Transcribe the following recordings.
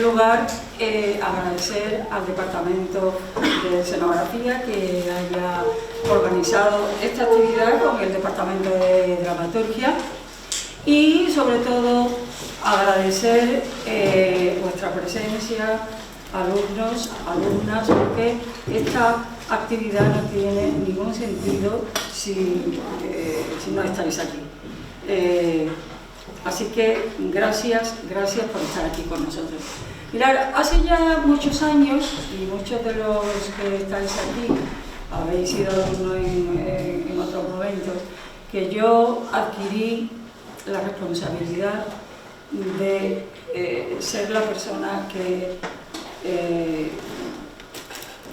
lugar, agradecer al Departamento de Escenografía que haya organizado esta actividad con el Departamento de Dramaturgia y, sobre todo, agradecer vuestra presencia, alumnos, alumnas, porque esta actividad no tiene ningún sentido si no estáis aquí. Así que gracias por estar aquí con nosotros. Mirad, hace ya muchos años, y muchos de los que estáis aquí habéis sido alumnos en otros momentos, que yo adquirí la responsabilidad de ser la persona que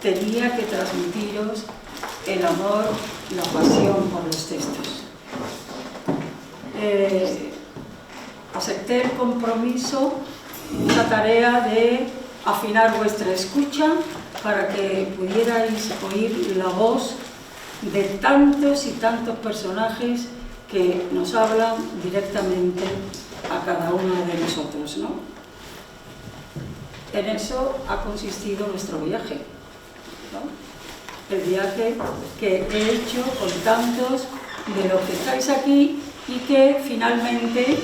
tenía que transmitiros el amor, la pasión por los textos. Acepté el compromiso, esa tarea de afinar vuestra escucha para que pudierais oír la voz de tantos y tantos personajes que nos hablan directamente a cada uno de nosotros, ¿no? En eso ha consistido nuestro viaje, ¿no? El viaje que he hecho con tantos de los que estáis aquí y que finalmente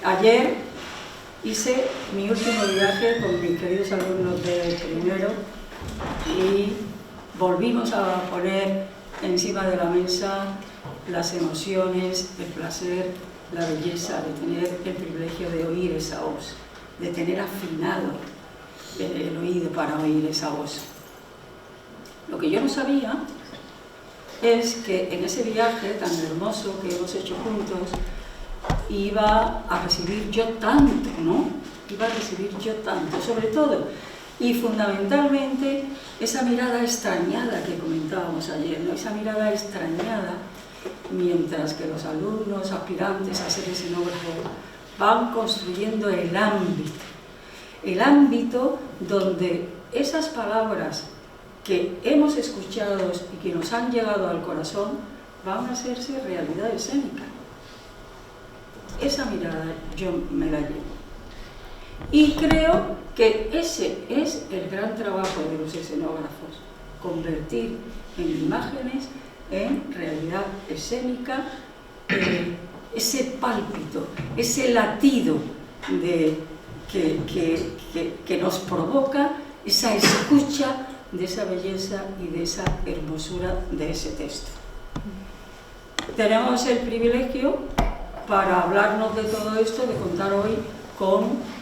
ayer hice mi último viaje con mis queridos alumnos de primero y volvimos a poner encima de la mesa las emociones, el placer, la belleza de tener el privilegio de oír esa voz, de tener afinado el oído para oír esa voz. Lo que yo no sabía es que en ese viaje tan hermoso que hemos hecho juntos iba a recibir yo tanto, ¿no? Iba a recibir yo tanto, sobre todo y fundamentalmente esa mirada extrañada que comentábamos ayer, ¿no? Esa mirada extrañada, mientras que los alumnos aspirantes a ser escenógrafos van construyendo el ámbito donde esas palabras que hemos escuchado y que nos han llegado al corazón van a hacerse realidad escénica. Esa mirada yo me la llevo. Y creo que ese es el gran trabajo de los escenógrafos, convertir en imágenes, en realidad escénica, ese pálpito, ese latido que nos provoca esa escucha de esa belleza y de esa hermosura de ese texto. Tenemos el privilegio para hablarnos de todo esto, de contar hoy con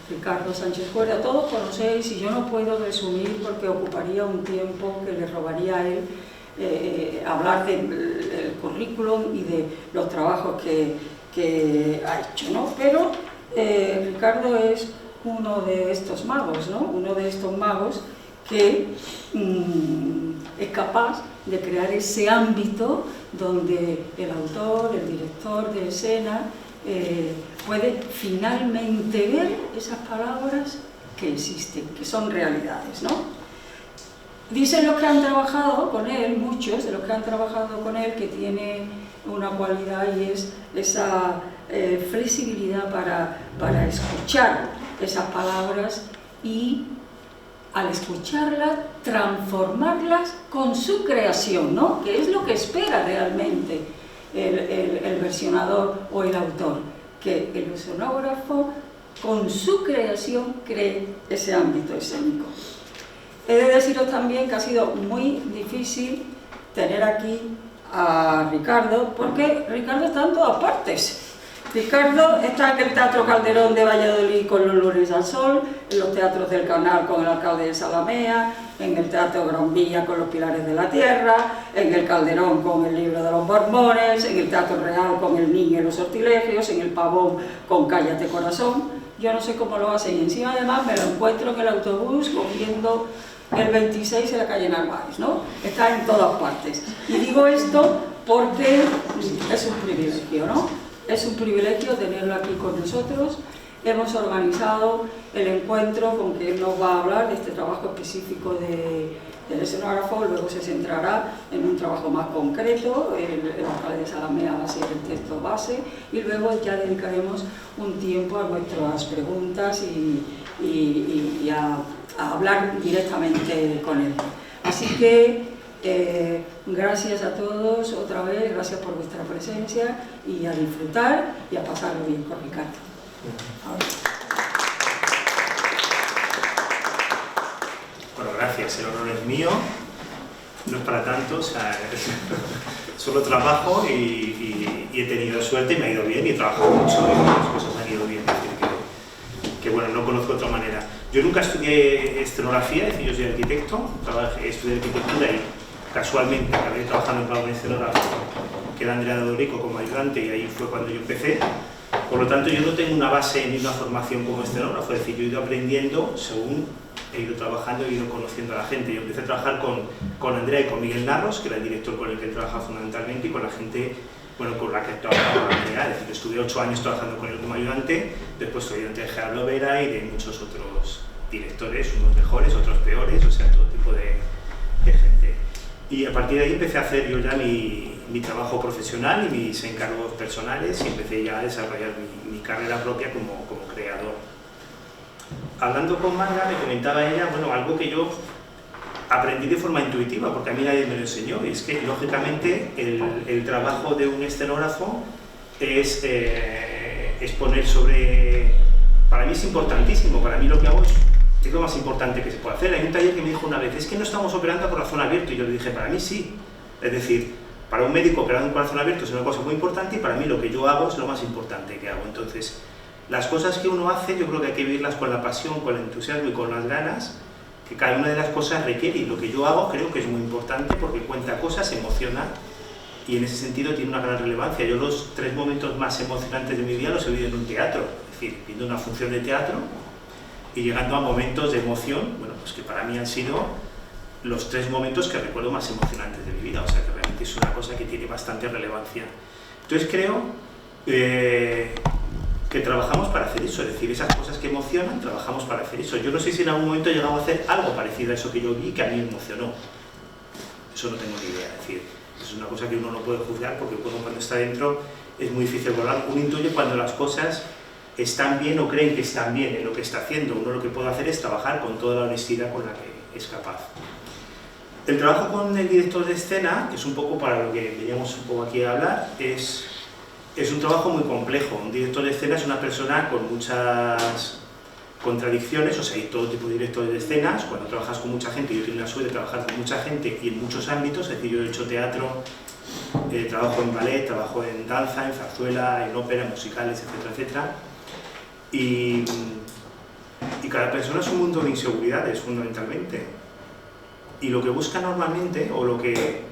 Ricardo Sánchez Cuerda. Todos conocéis, y yo no puedo resumir porque ocuparía un tiempo que le robaría a él hablar del currículum y de los trabajos que ha hecho, ¿no? Pero Ricardo es uno de estos magos, ¿no? Uno de estos magos que es capaz de crear ese ámbito donde el autor, el director de escena puede finalmente ver esas palabras que existen, que son realidades, ¿no? Dicen los que han trabajado con él, muchos de los que han trabajado con él, que tiene una cualidad y es esa flexibilidad para escuchar esas palabras y al escucharlas, transformarlas con su creación, ¿no? Que es lo que espera realmente el versionador o el autor, que el escenógrafo con su creación cree ese ámbito escénico. He de deciros también que ha sido muy difícil tener aquí a Ricardo, porque Ricardo está en todas partes. Ricardo está en el Teatro Calderón de Valladolid con los lunes al sol, en los teatros del Canal con el alcalde de Salamea, en el Teatro Gran Vía con los Pilares de la Tierra, en el Calderón con el Libro de los Borbones, en el Teatro Real con El Niño y los Sortilegios, en el Pavón con Cállate Corazón. Yo no sé cómo lo hacen, y encima además me lo encuentro en el autobús cogiendo el 26 en la calle Narváez, ¿no? Está en todas partes. Y digo esto porque es un privilegio, ¿no? Es un privilegio tenerlo aquí con nosotros. Hemos organizado el encuentro con que él nos va a hablar de este trabajo específico del escenógrafo, luego se centrará en un trabajo más concreto, el alcalde de Salamea va a ser el texto base, y luego ya dedicaremos un tiempo a vuestras preguntas y y a hablar directamente con él. Así que gracias a todos otra vez, gracias por vuestra presencia y a disfrutar y a pasarlo bien con Ricardo. Bueno, gracias, el honor es mío, no es para tanto, o sea, solo trabajo y he tenido suerte y me ha ido bien y he trabajado mucho y las cosas han ido bien, es decir, que bueno, no conozco otra manera. Yo nunca estudié escenografía, es decir, yo soy arquitecto, estudié arquitectura y casualmente acabé trabajando para un escenógrafo que era Andrea Dorico como ayudante y ahí fue cuando yo empecé. Por lo tanto, yo no tengo una base ni una formación como escenógrafo, es decir, yo he ido aprendiendo según he ido trabajando, he ido conociendo a la gente. Yo empecé a trabajar con Andrea y con Miguel Narros, que era el director con el que he trabajado fundamentalmente, y con la gente, bueno, con la que he trabajado con Andrea. Es decir, yo estuve 8 años trabajando con él como ayudante, después soy ayudante de Gerardo Lovera y de muchos otros directores, unos mejores, otros peores, o sea, todo tipo de gente. Y a partir de ahí empecé a hacer yo ya mi trabajo profesional y mis encargos personales y empecé ya a desarrollar mi carrera propia como creador. Hablando con Marga, me comentaba ella, bueno, algo que yo aprendí de forma intuitiva, porque a mí nadie me lo enseñó, y es que, lógicamente, el trabajo de un escenógrafo es poner sobre... Para mí es importantísimo, para mí lo que hago es lo más importante que se puede hacer. Hay un taller que me dijo una vez, es que no estamos operando a corazón abierto, y yo le dije, para mí sí. Es decir, para un médico operar un corazón abierto es una cosa muy importante, y para mí lo que yo hago es lo más importante que hago. Entonces, las cosas que uno hace, yo creo que hay que vivirlas con la pasión, con el entusiasmo y con las ganas que cada una de las cosas requiere, y lo que yo hago creo que es muy importante porque cuenta cosas, emociona, y en ese sentido tiene una gran relevancia. Yo los 3 momentos más emocionantes de mi vida los he vivido en un teatro, es decir, viendo una función de teatro y llegando a momentos de emoción, bueno, pues que para mí han sido los 3 momentos que recuerdo más emocionantes de mi vida, o sea que realmente es una cosa que tiene bastante relevancia. Entonces creo que trabajamos para hacer eso, es decir, esas cosas que emocionan, trabajamos para hacer eso. Yo no sé si en algún momento he llegado a hacer algo parecido a eso que yo vi y que a mí me emocionó. Eso no tengo ni idea, es decir, es una cosa que uno no puede juzgar porque uno cuando está dentro es muy difícil volar. Uno intuye cuando las cosas están bien o creen que están bien en lo que está haciendo. Uno lo que puede hacer es trabajar con toda la honestidad con la que es capaz. El trabajo con el director de escena, que es un poco para lo que veníamos un poco aquí a hablar, es un trabajo muy complejo. Un director de escena es una persona con muchas contradicciones, o sea, hay todo tipo de directores de escenas. Cuando trabajas con mucha gente, yo tengo la suerte de trabajar con mucha gente y en muchos ámbitos, es decir, yo he hecho teatro, trabajo en ballet, trabajo en danza, en zarzuela, en ópera, en musicales, etcétera, etcétera. Y cada persona es un mundo de inseguridades, fundamentalmente. Y lo que busca normalmente, o lo que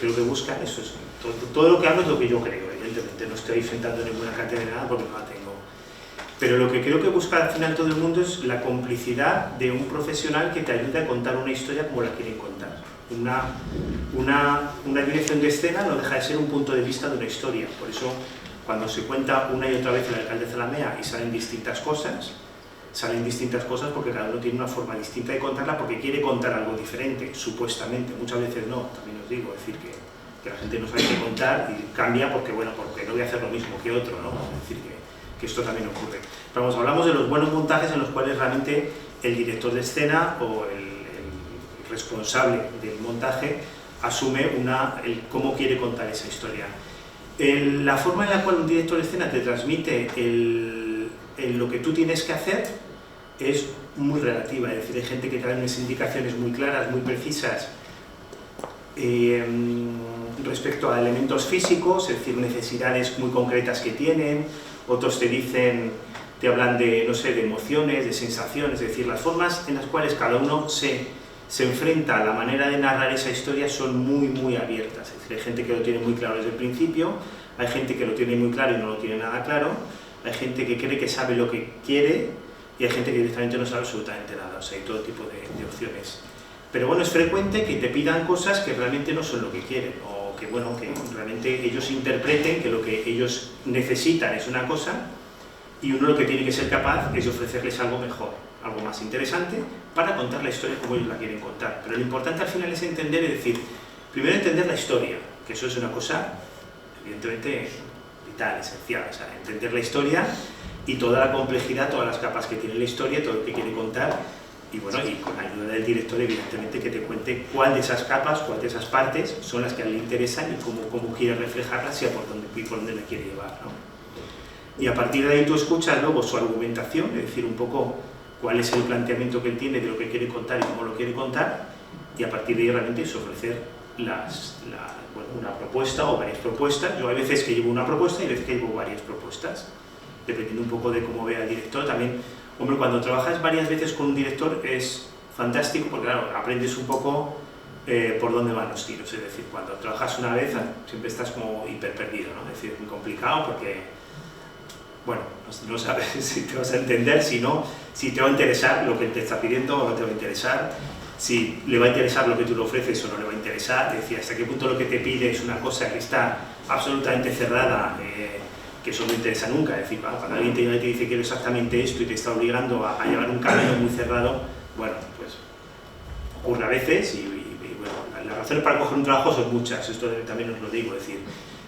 creo que buscan, eso es, todo lo que hablo es lo que yo creo, evidentemente, no estoy sentando ninguna cátedra de nada porque no la tengo. Pero lo que creo que busca al final todo el mundo es la complicidad de un profesional que te ayude a contar una historia como la quieren contar. Una dirección de escena no deja de ser un punto de vista de una historia, por eso cuando se cuenta una y otra vez el alcalde de Zalamea y salen distintas cosas porque cada uno tiene una forma distinta de contarla porque quiere contar algo diferente, supuestamente, muchas veces no, también os digo, es decir que la gente no sabe qué contar y cambia porque no voy a hacer lo mismo que otro, ¿no? Es decir, que esto también ocurre. Pero hablamos de los buenos montajes en los cuales realmente el director de escena o el responsable del montaje asume el cómo quiere contar esa historia. La forma en la cual un director de escena te transmite lo que tú tienes que hacer es muy relativa, es decir, hay gente que trae unas indicaciones muy claras, muy precisas respecto a elementos físicos, es decir, necesidades muy concretas que tienen, otros te hablan de, no sé, de emociones, de sensaciones, es decir, las formas en las cuales cada uno se enfrenta a la manera de narrar esa historia son muy, muy abiertas, es decir, hay gente que lo tiene muy claro desde el principio, hay gente que lo tiene muy claro y no lo tiene nada claro, hay gente que cree que sabe lo que quiere y hay gente que directamente no sabe absolutamente nada, o sea, hay todo tipo de opciones. Pero bueno, es frecuente que te pidan cosas que realmente no son lo que quieren, o que realmente ellos interpreten que lo que ellos necesitan es una cosa y uno lo que tiene que ser capaz es ofrecerles algo mejor, algo más interesante para contar la historia como ellos la quieren contar. Pero lo importante al final es entender, es decir, primero entender la historia, que eso es una cosa evidentemente vital, esencial, o sea, entender la historia y toda la complejidad, todas las capas que tiene la historia, todo lo que quiere contar, y bueno, y con la ayuda del director, evidentemente, que te cuente cuál de esas capas, cuál de esas partes son las que a él le interesan y cómo quiere reflejarlas y por dónde la quiere llevar, ¿no? Y a partir de ahí tú escuchas luego su argumentación, es decir, un poco cuál es el planteamiento que él tiene de lo que quiere contar y cómo lo quiere contar, y a partir de ahí realmente es ofrecer una propuesta o varias propuestas. Yo hay veces que llevo una propuesta y hay veces que llevo varias propuestas, dependiendo un poco de cómo vea el director. También, hombre, cuando trabajas varias veces con un director es fantástico porque, claro, aprendes un poco por dónde van los tiros. Es decir, cuando trabajas una vez siempre estás como hiper perdido, ¿no? Es decir, es muy complicado porque, bueno, no sabes si te vas a entender, si no, si te va a interesar lo que te está pidiendo o no te va a interesar, si le va a interesar lo que tú le ofreces o no le va a interesar, es decir, hasta qué punto lo que te pide es una cosa que está absolutamente cerrada, que eso no interesa nunca. Es decir, cuando alguien te dice quiero exactamente esto y te está obligando a llevar un camino muy cerrado, bueno, pues ocurre a veces y bueno, las razones para coger un trabajo son muchas, esto también os lo digo, es decir,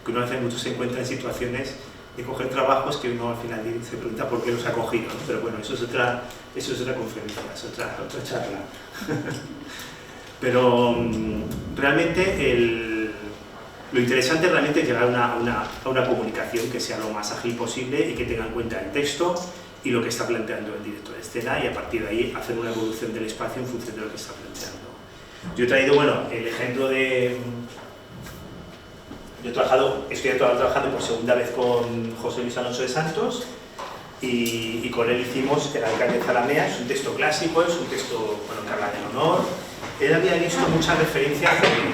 que uno hace mucho se encuentra en situaciones de coger trabajos que uno al final se pregunta por qué los ha cogido, ¿no? Pero bueno, eso es otra conferencia, es otra charla. Pero realmente lo interesante realmente es llegar a una comunicación que sea lo más ágil posible y que tenga en cuenta el texto y lo que está planteando el director de escena, y a partir de ahí hacer una evolución del espacio en función de lo que está planteando. Yo he traído, bueno, el ejemplo de... Estoy trabajando por segunda vez con José Luis Alonso de Santos y con él hicimos El alcalde de Zalamea. Es un texto clásico, es un texto, bueno, que habla del honor. Él había visto muchas referencias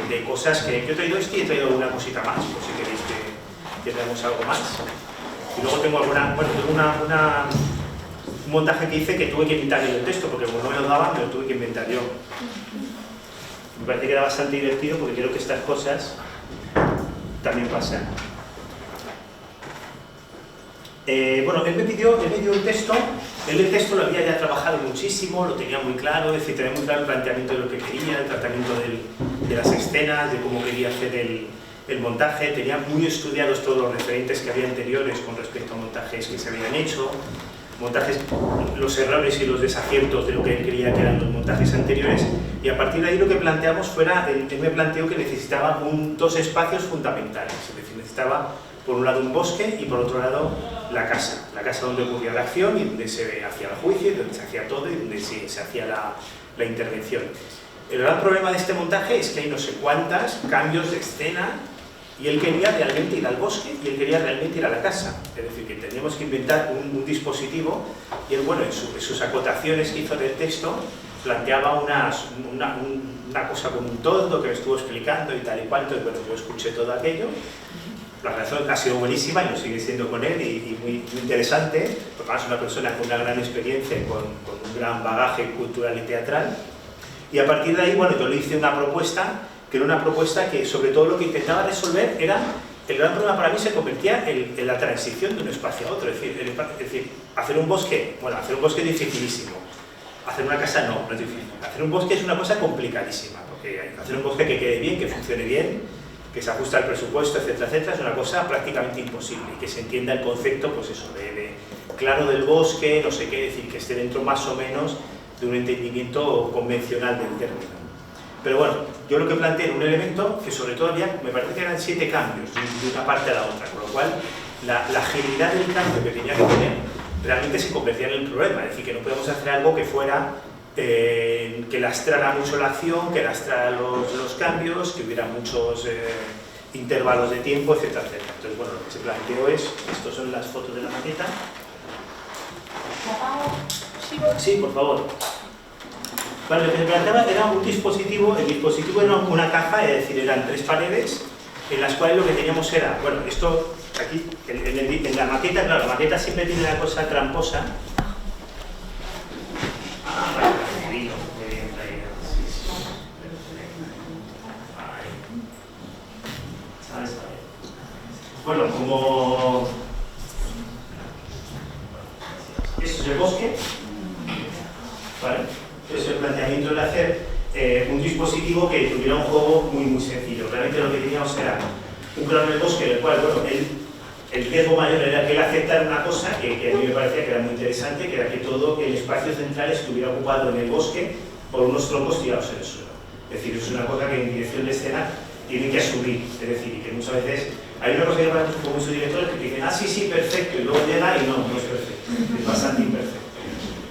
de cosas que yo he traído esto y he traído alguna cosita más, por si queréis que traigamos algo más. Y luego tengo un montaje que hice que tuve que inventar yo el texto, porque como no me lo daban, me lo tuve que inventar yo. Me parece que era bastante divertido porque creo que estas cosas también pasan. Bueno, él me dio el texto. Él el texto lo había ya trabajado muchísimo, lo tenía muy claro, es decir, tenía muy claro el planteamiento de lo que quería, el tratamiento de las escenas, de cómo quería hacer el montaje, tenía muy estudiados todos los referentes que había anteriores con respecto a montajes que se habían hecho, los errores y los desaciertos de lo que él creía que eran los montajes anteriores, y a partir de ahí lo que planteamos él me planteó que necesitaba dos espacios fundamentales, es decir, necesitaba por un lado un bosque y por otro lado la casa donde ocurría la acción y donde se hacía el juicio, y donde se hacía todo y donde se hacía la intervención. El gran problema de este montaje es que hay no sé cuántos cambios de escena y él quería realmente ir al bosque y él quería realmente ir a la casa. Es decir, que teníamos que inventar un dispositivo, y él, bueno, en sus acotaciones que hizo del texto, planteaba una cosa con un todo que me estuvo explicando y tal y cual. Entonces, bueno, yo escuché todo aquello. La relación ha sido buenísima y lo sigue siendo con él, y muy interesante, porque además es una persona con una gran experiencia y con un gran bagaje cultural y teatral. Y a partir de ahí, bueno, yo le hice una propuesta, que era una propuesta que sobre todo lo que intentaba resolver era, el gran problema para mí se convertía en la transición de un espacio a otro, es decir, hacer un bosque, bueno, hacer un bosque es dificilísimo, hacer una casa no es difícil, hacer un bosque es una cosa complicadísima, porque hacer un bosque que quede bien, que funcione bien, que se ajusta al presupuesto, etcétera, etcétera, es una cosa prácticamente imposible, y que se entienda el concepto, pues eso, de claro del bosque, no sé qué, decir, que esté dentro más o menos de un entendimiento convencional del término. Pero bueno, yo lo que planteé era un elemento que sobre todo me parece que eran 7 cambios de una parte a la otra, con lo cual la agilidad del cambio que tenía que tener realmente se convertía en el problema, es decir, que no podíamos hacer algo que fuera que lastrara mucho la acción, que lastrara los cambios, que hubiera muchos intervalos de tiempo, etcétera, etcétera. Entonces, bueno, lo que se planteó estas son las fotos de la maqueta. Sí, por favor. Vale, lo que se planteaba era un dispositivo, el dispositivo era una caja, es decir, eran 3 paredes, en las cuales lo que teníamos era, bueno, esto aquí, en la maqueta, claro, la maqueta siempre tiene una cosa tramposa. Bueno, como esto es el bosque, ¿vale? Entonces el planteamiento era hacer un dispositivo que tuviera un juego muy sencillo. Realmente lo que teníamos era un plano del bosque, en el cual, bueno, él el riesgo mayor era que él aceptara una cosa que a mí me parecía que era muy interesante, que era que todo el espacio central estuviera ocupado en el bosque por unos troncos tirados en el suelo. Es decir, es una cosa que en dirección de escena tienen que asumir, es decir, y que muchas veces hay una cosa que pasa con muchos directores que dicen, ah, sí, sí, perfecto, y luego llega y no es perfecto, es bastante imperfecto.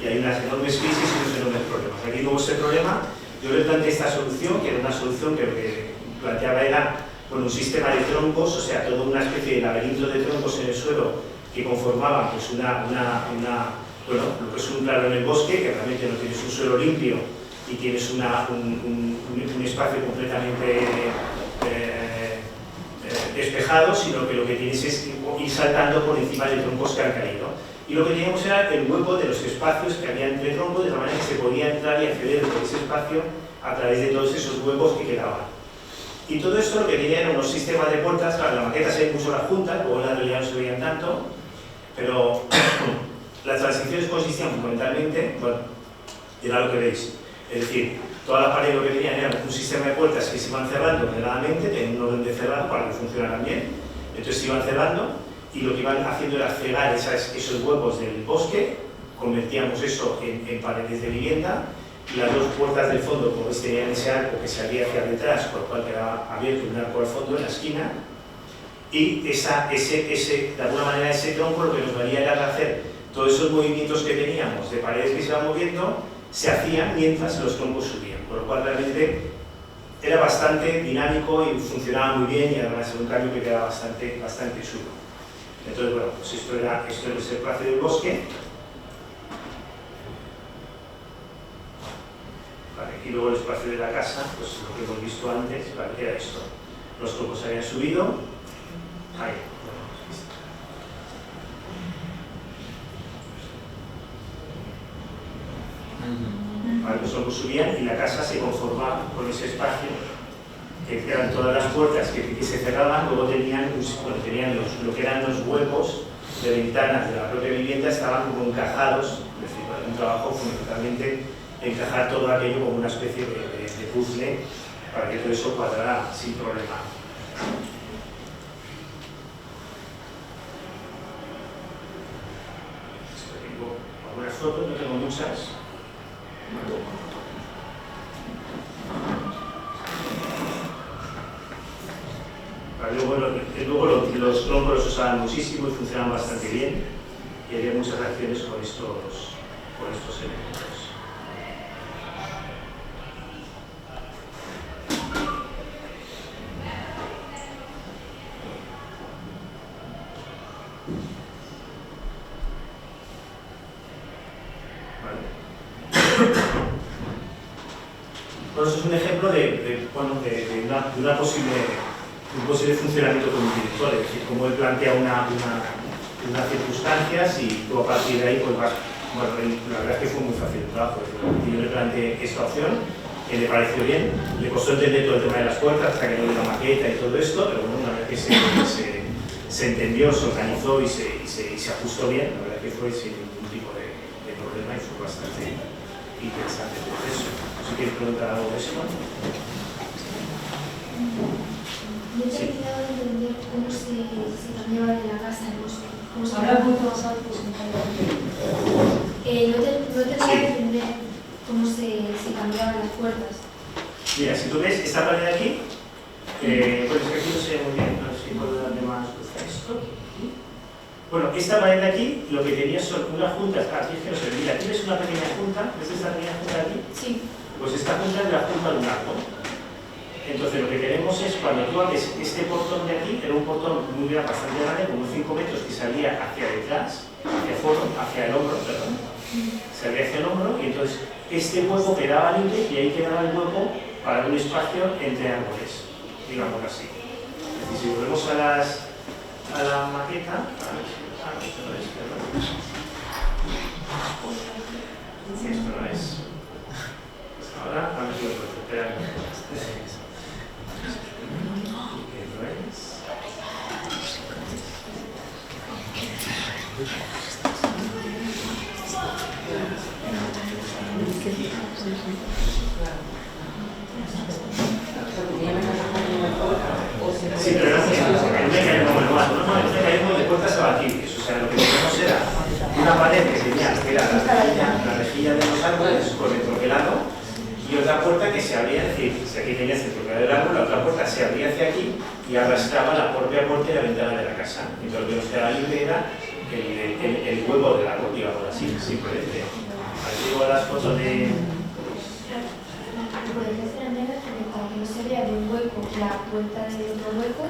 Y hay unas enormes crisis y unos enormes problemas. Aquí como ese problema, yo le planteé esta solución, que era una solución que lo que planteaba era con un sistema de troncos, o sea, toda una especie de laberinto de troncos en el suelo que conformaban pues bueno, lo que es un claro en el bosque, que realmente no tienes un suelo limpio y tienes un espacio completamente despejado, sino que lo que tienes es ir saltando por encima de troncos que han caído. Y lo que teníamos era el hueco de los espacios que había entre troncos, de la manera que se podía entrar y acceder por ese espacio a través de todos esos huecos que quedaban. Y todo esto lo que tenía eran unos sistemas de puertas, claro, la maqueta se puso las juntas, luego en la realidad no se veían tanto, pero las transiciones consistían fundamentalmente, bueno, era lo que veis, es decir, todas las paredes lo que tenían era un sistema de puertas que se iban cerrando ordenadamente, tenían un orden de cerrado para que funcionaran bien, entonces se iban cerrando y lo que iban haciendo era cegar esos huecos del bosque, convertíamos eso en paredes de vivienda, y las dos puertas del fondo, como veis, tenían ese arco que salía hacia detrás, por lo cual quedaba abierto un arco al fondo en la esquina, y de alguna manera ese tronco lo que nos valía era hacer todos esos movimientos que teníamos de paredes que se iban moviendo, se hacían mientras los troncos subían, por lo cual realmente era bastante dinámico y funcionaba muy bien, y además era un cambio que quedaba bastante chulo. Entonces, bueno, pues esto es el espacio del bosque. Vale, y luego el espacio de la casa, pues lo que hemos visto antes, vale, era esto. Los troncos habían subido. Ahí. Vale, los troncos subían y la casa se conformaba con ese espacio, que eran todas las puertas que se cerraban, luego tenían lo que eran los huecos de ventanas de la propia vivienda, estaban como encajados, es decir, un trabajo fundamentalmente encajar todo aquello como una especie de puzzle para que todo eso cuadrara sin problema. Tengo algunas fotos, no tengo muchas. Luego los troncos los usaban muchísimo y funcionaban bastante bien, y había muchas acciones con estos elementos. Bueno, eso es un ejemplo de un posible funcionamiento con un director, es decir, cómo él plantea unas circunstancias y tú a partir de ahí pues vas. Bueno, la verdad es que fue muy fácil el trabajo. Yo le planteé esta opción, que le pareció bien, le costó entender todo el tema de las puertas hasta que no dio la maqueta y todo esto, pero bueno, una vez que se entendió, se organizó y se ajustó bien, la verdad que fue sin ningún tipo de problema y fue bastante interesante el proceso. No sé si quieres preguntar algo de eso. Yo te he quedado de entender cómo se cambiaba de la casa al bosque. Hablar un poco más alto. No te voy a entender cómo se cambiaban las puertas. Mira, si tú ves esta pared de aquí, pues aquí no se ve muy bien, no sé si puedo darle más luz a esto. Bueno, esta pared de aquí lo que tenía son unas juntas, aquí es que no se ve, mira, aquí ves una pequeña junta, ¿ves esta pequeña junta de aquí? Sí. Pues esta junta es la junta de un arco. Entonces lo que queremos es, cuando tú abres este portón de aquí, era un portón muy grande, bastante grande, como 5 metros, que salía hacia detrás, hacia el hombro, perdón. Salía hacia el hombro, y entonces este hueco quedaba libre y ahí quedaba el hueco para un espacio entre árboles, digamos así. Es decir, si volvemos a la maqueta, esto no es, perdón. Esto no es. Ahora, a ver si lo puedo esperar. Sí, pero no es el mecanismo manual, no es el mecanismo de pequeña centro del árbol, la otra puerta se abría hacia aquí y arrastraba la propia puerta y la ventana de la casa. Entonces lo que nos quedaba libre era el hueco del árbol, digamos así, simplemente. Aquí digo las fotos de... ¿Podrías hacer negra para que no se vea de un hueco la puerta del otro hueco?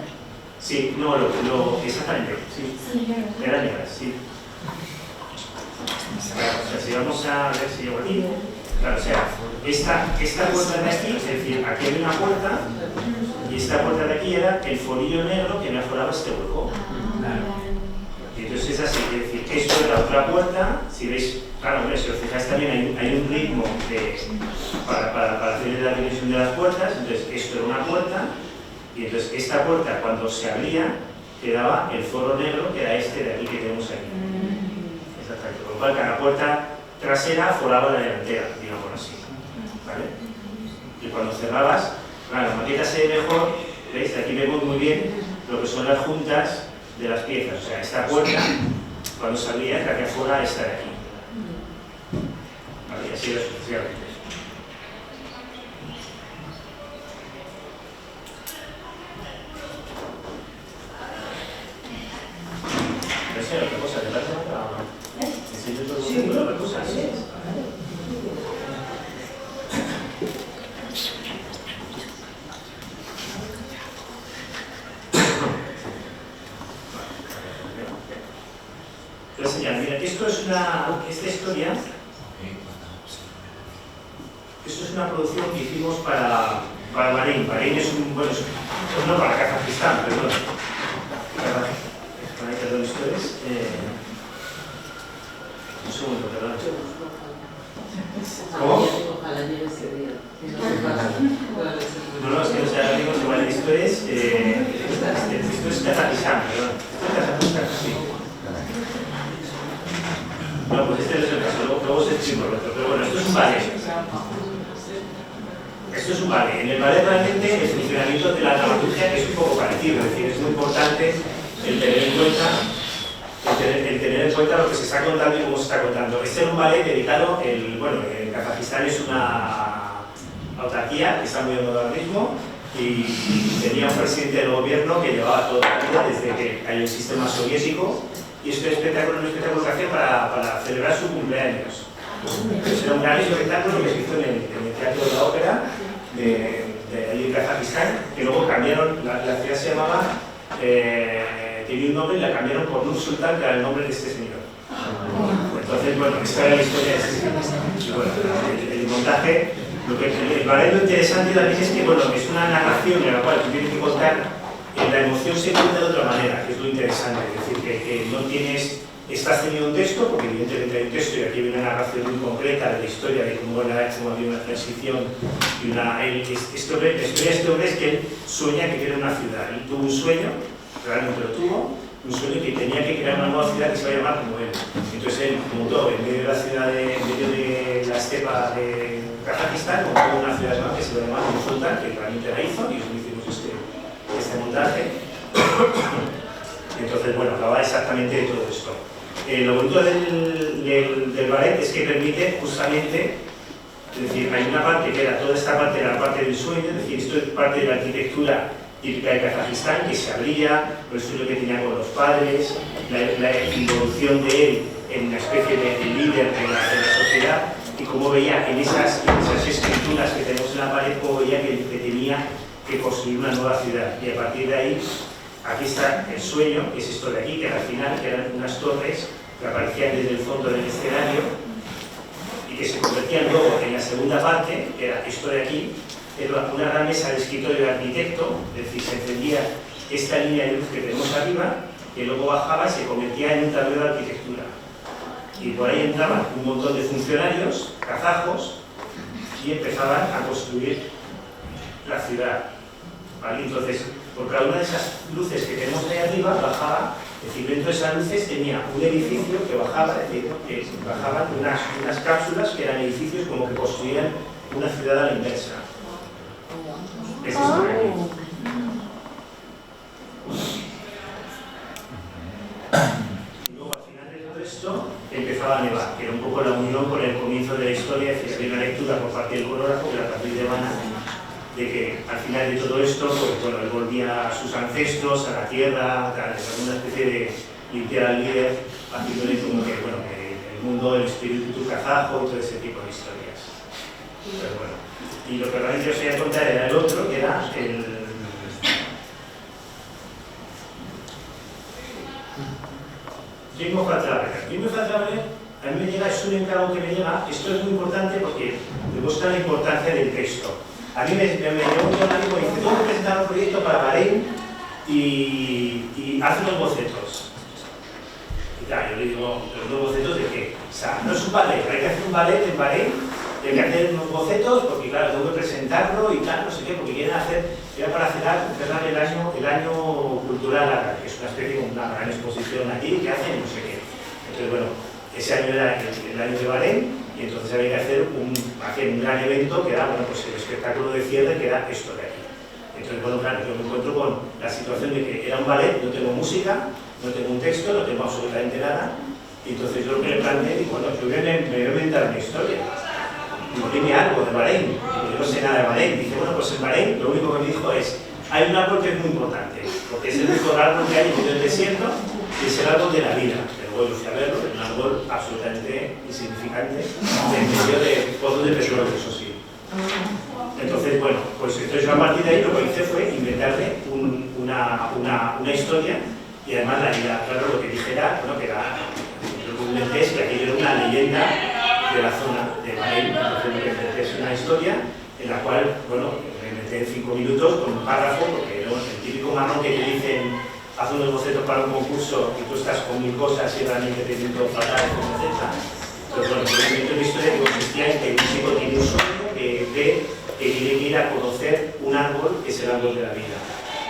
Sí, no, exactamente, sí. Sí, claro. Era negra, sí. Claro, o sea, si vamos a ver si llego aquí, claro, o sea, esta puerta de aquí, es decir, aquí hay una puerta y esta puerta de aquí era el forillo negro que me aforaba este hueco. Y entonces es así, es decir, esto es la otra puerta, si veis, claro, hombre, si os fijáis también hay un ritmo para hacer la división de las puertas, entonces esto era una puerta y entonces esta puerta cuando se abría quedaba el foro negro que era este de aquí que tenemos aquí. Exactamente, con lo cual cada puerta trasera foraba la delantera, digamos así, ¿vale? Y cuando cerrabas, claro, la maqueta se ve mejor, ¿veis? Aquí vemos muy bien lo que son las juntas de las piezas, o sea, esta puerta, cuando salía, que aquí afuera, esta de aquí. Vale, y así era sucesivamente. ¿Enseño otra cosa? ¿Te parece otra o no? ¿Enseño otra cosa? Sí. Te voy a enseñar, mira, esta historia, esto es una producción que hicimos para Bahrein. Bahrein es no para Kazajistán, perdón. Perdón, esto es... un segundo, perdón. ¿Cómo? No, es que no sé, ahora mismo igual, esto es Kazajistán, perdón. Kazajistán, sí. No, pues este no es el caso, luego os explico el otro, pero bueno, esto es un ballet. Esto es un ballet. En el ballet realmente el funcionamiento de la dramaturgia es un poco parecido, es decir, es muy importante el tener en cuenta lo que se está contando y cómo se está contando. Este era un ballet dedicado, en Kazajistán es una autarquía que está muy de moda ahora mismo y tenía un presidente del gobierno que llevaba toda la vida desde que hay un sistema soviético. Y este espectáculo es un espectáculo que hacía para celebrar su cumpleaños. Entonces era un gran espectáculo que se hizo en el Teatro de la Ópera de allí en Kazajistán, que luego cambiaron, la ciudad se llamaba, tenía un nombre y la cambiaron por Nur Sultan, que era el nombre de este señor. Entonces, bueno, esta era la historia de este señor. Y bueno, el montaje, el ballet lo interesante también es que, bueno, es una narración en la cual tú tienes que contar. La emoción se cuenta de otra manera, que es lo interesante, es decir, que no estás teniendo un texto, porque evidentemente hay un texto y aquí hay una narración muy concreta de la historia, de cómo había una transición y la historia de este hombre es que él sueña que quiere una ciudad, él tuvo un sueño, realmente lo tuvo, un sueño que tenía que crear una nueva ciudad que se va a llamar como él. Entonces él montó en medio de la ciudad, en medio de la estepa de Kazajistán, montó una ciudad nueva que se va a llamar Sultan, que realmente la hizo, y hicimos este montaje. Entonces, bueno, hablaba exactamente de todo esto. Lo bonito del ballet es que permite justamente, es decir, hay una parte que era, toda esta parte era la parte del sueño, es decir, esto es parte de la arquitectura típica de Kazajistán, que se abría, el sueño que tenía con los padres, la evolución de él en una especie de líder de la sociedad, y cómo veía en esas escrituras que tenemos en la pared, cómo veía que tenía que construir una nueva ciudad. Y a partir de ahí, aquí está el sueño, que es esto de aquí, que al final que eran unas torres que aparecían desde el fondo del escenario y que se convertían luego en la segunda parte, que era esto de aquí, era una gran mesa de escritorio de arquitecto, es decir, se encendía esta línea de luz que tenemos arriba, que luego bajaba y se convertía en un tablero de arquitectura. Y por ahí entraban un montón de funcionarios kazajos y empezaban a construir la ciudad. ¿Vale? Entonces, por cada una de esas luces que tenemos ahí arriba, bajaba, es decir, dentro de esas luces tenía un edificio que bajaba, es decir, que bajaban unas cápsulas que eran edificios como que construían una ciudad a la inversa. Es esto de aquí. Y luego al final de todo esto empezaba a nevar, que era un poco la unión con el comienzo de la historia, es decir, había una lectura por parte del coreógrafo que era Patrick de Mana, de que final de todo esto, pues bueno, él volvía a sus ancestros, a la tierra, a una especie de limpiar al líder, haciéndole como que, bueno, que el mundo, el espíritu kazajo y todo ese tipo de historias. Pero bueno, y lo que realmente os voy a contar era el otro, que era el... Game of a Traveler. Game of a Traveler, a mí me llega, es un encargo que me llega, esto es muy importante porque demuestra la importancia del texto. A mí me llegó un amigo y dice, tengo que presentar un proyecto para Bahrein y haz unos bocetos. Y claro, yo le digo, ¿unos bocetos de qué? O sea, no es un ballet, hay que hacer un ballet en Bahrein, hay que hacer unos bocetos porque claro, tengo que presentarlo y tal, no sé qué, porque quieren hacer, era para cerrar el año cultural árabe, que es una especie de una gran exposición aquí que hacen no sé qué. Entonces, bueno, ese año era el año de Bahrein y entonces había que hacer un gran evento que era, bueno, pues el espectáculo de cierre que era esto de aquí. Entonces, bueno, claro, yo me encuentro con la situación de que era un ballet, no tengo música, no tengo un texto, no tengo absolutamente nada, y entonces yo lo que le planteé, digo, bueno, yo me voy a inventar una historia. Digo, dime algo de Bahrein, yo no sé nada de Bahrein. Dice, bueno, pues en Bahrein lo único que me dijo es, hay un árbol que es muy importante, porque es el único árbol que hay en medio del desierto, y es el árbol de la vida. Pero yo fui a verlo, es un árbol absolutamente insignificante, en medio de pozos de petróleo, eso sí. Entonces, bueno, pues entonces yo a partir de ahí lo que hice fue inventarle una historia, y además la vida, claro, lo que dije era, bueno, que era, lo que inventé es que aquello era una leyenda de la zona de Bahrein. Entonces lo que inventé es una historia en la cual, bueno, me inventé en 5 minutos con un párrafo, porque ¿no? El típico marrón que te dicen, haz unos bocetos para un concurso y tú estás con 1000 cosas y realmente te siento fatal, etc. Entonces, bueno, yo inventé una historia que consistía en que un chico tiene un sueño que tiene que ir a conocer un árbol que es el árbol de la vida.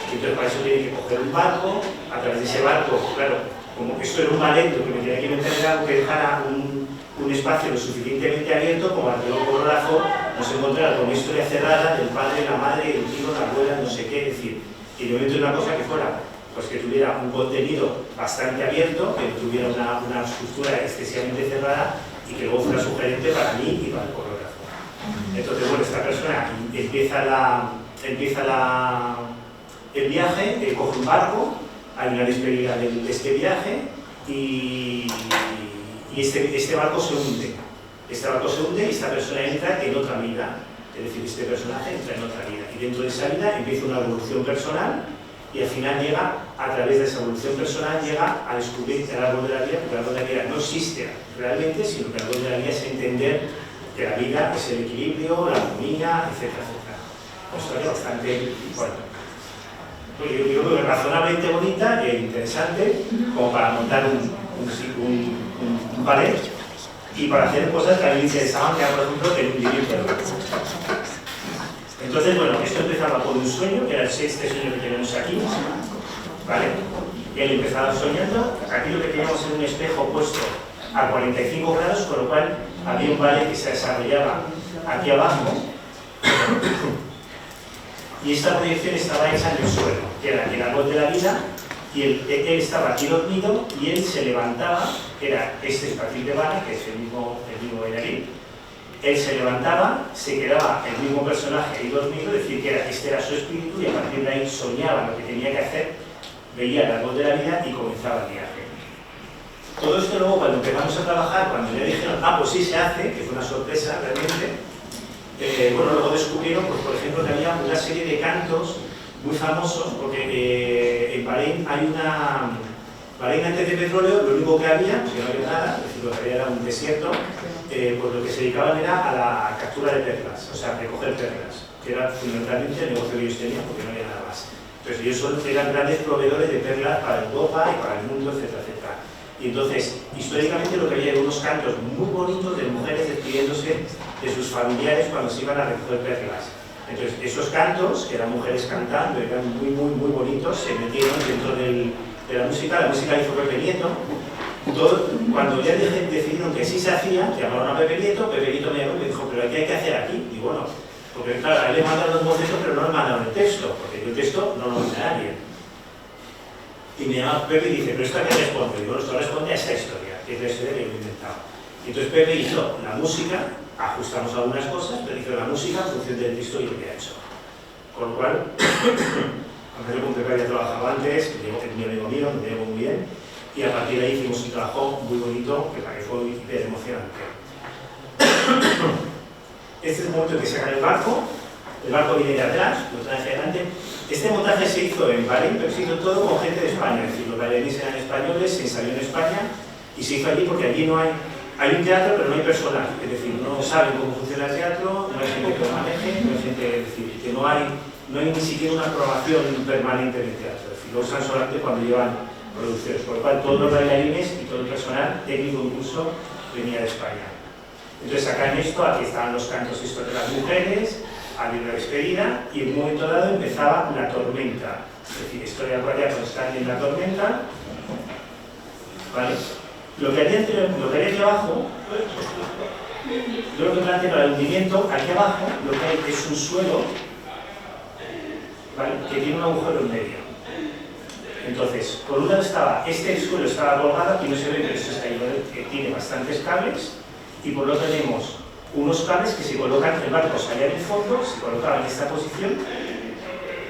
Y entonces para eso tiene que coger un barco, a través de ese barco, claro, como esto era un ballet, lo que me tenía que inventar era algo que dejara un espacio lo suficientemente abierto como para que luego por brazo nos encontrara con una historia cerrada del padre, la madre, el tío, la abuela, no sé qué, es decir, que yo invento una cosa que fuera, pues que tuviera un contenido bastante abierto, que tuviera una estructura excesivamente cerrada y que luego fuera sugerente para mí y para el coreógrafo. Entonces, bueno, esta persona empieza el viaje, coge un barco, hay una despedida de este viaje y este barco se hunde. Este barco se hunde y esta persona entra en otra vida, es decir, este personaje entra en otra vida. Y dentro de esa vida empieza una evolución personal y al final llega, a través de esa evolución personal, llega a descubrir el árbol de la vida, porque el árbol de la vida no existe realmente, sino que el árbol de la vida es entender que la vida es el equilibrio, la armonía, etcétera, etcétera. Una historia bastante, bueno, yo creo que razonablemente bonita e interesante como para montar un ballet y para hacer cosas que a mí me interesaban, que era, por ejemplo, el hundimiento del barco. Entonces, bueno, esto empezaba por un sueño, que era este sueño que tenemos aquí, ¿vale? Y él empezaba soñando, aquí lo que teníamos era un espejo puesto a 45 grados, con lo cual había un ballet que se desarrollaba aquí abajo, y esta proyección estaba hecha en el suelo, que era el árbol de la vida, y él estaba aquí dormido, y él se levantaba, que era este Patrick de Bala, que es el mismo bailarín. Él se levantaba, se quedaba el mismo personaje ahí dormido, es decir, que este era su espíritu, y a partir de ahí soñaba lo que tenía que hacer, veía el árbol de la vida y comenzaba el viaje. Todo esto luego, cuando empezamos a trabajar, cuando ya dijeron, pues sí se hace, que fue una sorpresa realmente, bueno, luego descubrieron, pues, por ejemplo, que había una serie de cantos muy famosos, porque en Bahrein hay una... Bahrein antes de petróleo, lo único que había, pues que no había nada, es decir, lo que había era un desierto, pues lo que se dedicaban era a la captura de perlas, o sea, a recoger perlas, que era fundamentalmente el negocio que ellos tenían, porque no había nada más. Entonces ellos eran grandes proveedores de perlas para Europa y para el mundo, etcétera, etcétera. Y entonces, históricamente lo que había eran unos cantos muy bonitos de mujeres despidiéndose de sus familiares cuando se iban a recoger perlas. Entonces, esos cantos, que eran mujeres cantando, eran muy, muy, muy bonitos, se metieron dentro de la música hizo Pepe Nieto. Cuando ya decidieron que sí se hacía, llamaron a Pepe Nieto me llamó y me dijo, pero ¿qué hay que hacer aquí? Y bueno, porque claro, a él le mandaron los bocetos, pero no le mandaron el texto, porque yo el texto no lo manda nadie. Y me llama Pepe y dice, ¿pero esto a qué responde? Y digo, esto responde a esta historia, que es la historia que yo he inventado. Y entonces Pepe hizo la música, ajustamos algunas cosas, pero hizo la música en función del texto y lo que ha hecho. Por lo cual, hasta el punto que había trabajado antes, mi amigo mío, me llevo muy bien, y a partir de ahí hicimos un trabajo muy bonito, que para que fue hiper emocionante. Este es el momento en que sacan el barco viene de atrás, lo traen hacia adelante. Este montaje se hizo en Bahrein, pero se hizo todo con gente de España, es decir, los bailarines eran españoles, se ensayó en España y se hizo allí porque allí no hay un teatro pero no hay personal, es decir, no saben cómo funciona el teatro, no hay gente que lo maneje, no hay gente, es decir, que no hay ni siquiera una programación permanente del teatro, es decir, lo usan solamente cuando llevan producciones, por lo cual todos los bailarines y todo el personal técnico incluso venía de España. Entonces sacan esto, aquí estaban los cantos estos de las mujeres, había una despedida y en un momento dado empezaba la tormenta, es decir, historia de Acuaria cuando están en la tormenta, ¿vale? Lo que hay aquí abajo, yo lo que planteo para el hundimiento, aquí abajo lo que hay es un suelo, ¿vale?, que tiene un agujero en medio. Entonces, por un lado estaba, el suelo estaba colgado, y no se ve, pero eso está ahí, que tiene bastantes cables, y por lo otro tenemos unos cables que se colocan, el barco salía del fondo, se colocaba en esta posición,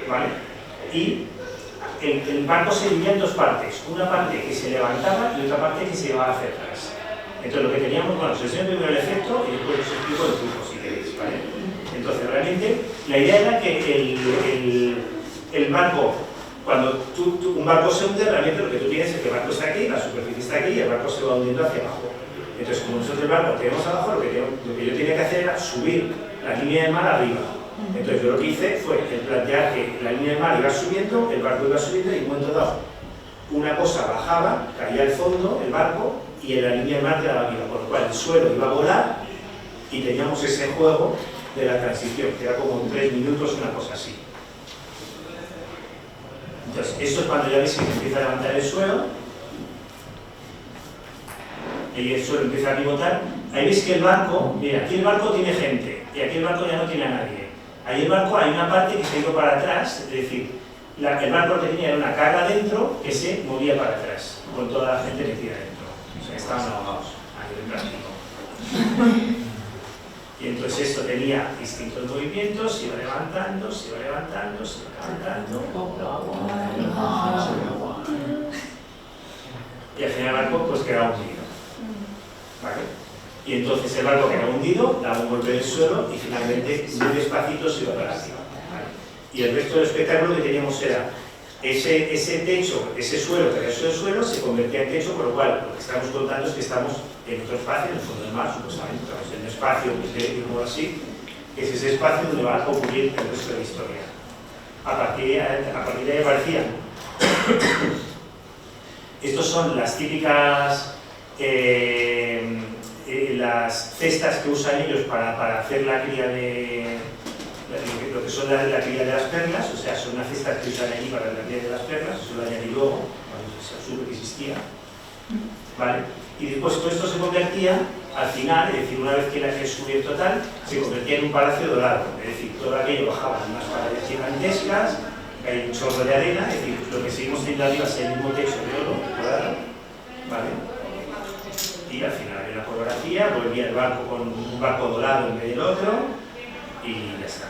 ¿vale? Y el barco se dividía en dos partes, una parte que se levantaba y otra parte que se llevaba hacia atrás. Entonces lo que teníamos, bueno, se enseña primero el efecto y después os explico el truco si queréis, ¿vale? Entonces realmente la idea era que el barco, cuando un barco se hunde, realmente lo que tú tienes es que el barco está aquí, la superficie está aquí y el barco se va hundiendo hacia abajo. Entonces como nosotros el barco tenemos abajo, lo que yo tenía que hacer era subir la línea de mar arriba. Entonces yo lo que hice fue plantear que la línea de mar iba subiendo, el barco iba subiendo y en un momento dado una cosa bajaba, caía al fondo el barco y en la línea de mar quedaba viva, por lo cual el suelo iba a volar y teníamos ese juego de la transición, que era como 3 minutos, una cosa así. Entonces esto es cuando ya veis que se empieza a levantar el suelo y el suelo empieza a pivotar. Ahí veis que el barco, mira, aquí el barco tiene gente y aquí el barco ya no tiene a nadie. Ahí el barco hay una parte que se ha ido para atrás, es decir, el barco lo que tenía era una carga dentro que se movía para atrás, con toda la gente metida dentro. O sea, estaban ahogados a nivel práctico. Y entonces esto tenía distintos movimientos, se iba levantando, se iba levantando, se iba levantando. Y al final el barco pues quedaba hundido. ¿Vale? Y entonces el barco quedaba hundido, daba un golpe en el suelo y finalmente muy despacito se iba para arriba. ¿Vale? Y el resto del espectáculo que teníamos era ese techo, ese suelo, que era el suelo, se convertía en techo, por lo cual lo que estamos contando es que estamos en otro espacio, en el fondo del mar, supuestamente, estamos en un espacio, digamos así, que es ese espacio donde va a ocurrir el resto de la historia. A partir de ahí aparecían. Estos son las típicas las cestas que usan ellos para hacer la cría de lo que son la cría de las perlas, o sea, son unas cestas que usan allí para la cría de las perlas, eso lo añadí luego, cuando se supe que existía, ¿vale? Y después todo esto se convertía, al final, es decir, una vez que la que subió total, se convertía en un palacio dorado, es decir, todo aquello bajaba en unas paredes gigantescas, hay un chorro de arena, es decir, lo que seguimos teniendo arriba es el mismo techo de oro dorado, ¿vale? Y al final había una coreografía, volvía el barco con un barco dorado en vez del otro y ya está.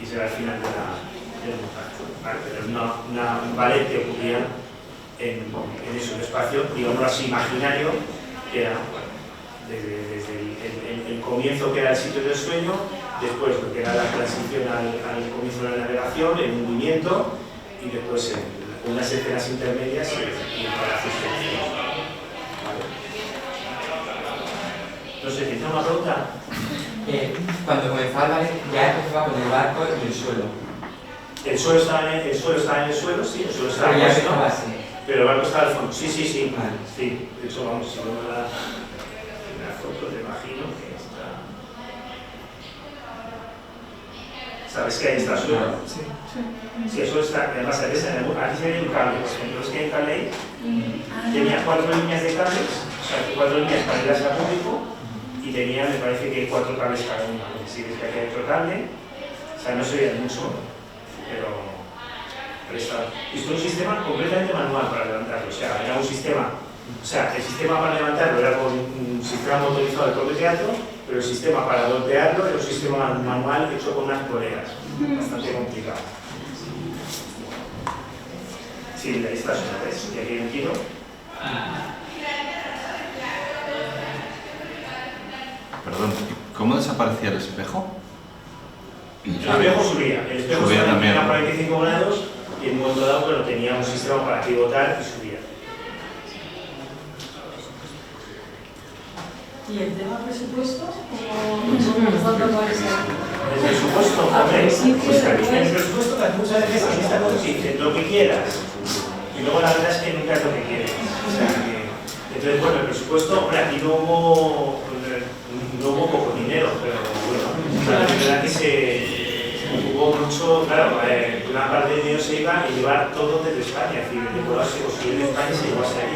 Y será el final del montaje, ¿vale? Pero un ballet que ocurría en eso, un espacio, digamos así, imaginario, que era, bueno, desde el comienzo que era el sitio del sueño, después lo que era la transición al comienzo de la navegación, el hundimiento y después unas escenas intermedias y el palacio exterior. No sé, ¿tiene una pregunta? Cuando comenzaba el ballet ya empezaba con el barco y el suelo. El suelo estaba en el suelo, sí, el suelo estaba en el suelo, pero el barco estaba al fondo. Sí, sí, sí. Vale. Sí, de hecho, vamos, si vemos la foto, te imagino que está. ¿Sabes que ahí está el suelo? Sí. Sí, eso está, además, aquí se ve un cable, por ejemplo, es que hay cable ahí, tenía 4 líneas de cables, o sea, 4 líneas para ir hacia público. Y tenía, me parece que 4 cables cada uno, es decir, que aquí hay otro cable, o sea, no se veía mucho, pero estaba. Esto es un sistema completamente manual para levantarlo, o sea, era un sistema, o sea, el sistema para levantarlo era con un sistema motorizado del propio teatro, pero el sistema para golpearlo era un sistema manual hecho con unas poleas. bastante complicado. Sí, ahí está, ¿ves? Y aquí hay un tiro. Perdón, ¿cómo desaparecía el espejo? El espejo subía. El espejo Subía también, tenía ¿no? 45 grados y en un momento dado bueno, tenía un sistema para pivotar y subía. ¿Y el tema presupuesto? ¿Cómo aparece? El presupuesto, hombre, pues en el presupuesto muchas veces en esta cosa se dice lo que quieras y luego la verdad es que nunca es lo que quieres. O sea, entonces, bueno, el presupuesto, hombre, aquí no hubo poco dinero, pero bueno, la verdad que se hubo mucho, claro, una parte del dinero se iba a llevar todo desde España, es decir, el decorado se construyó en España y se llevó hasta allí.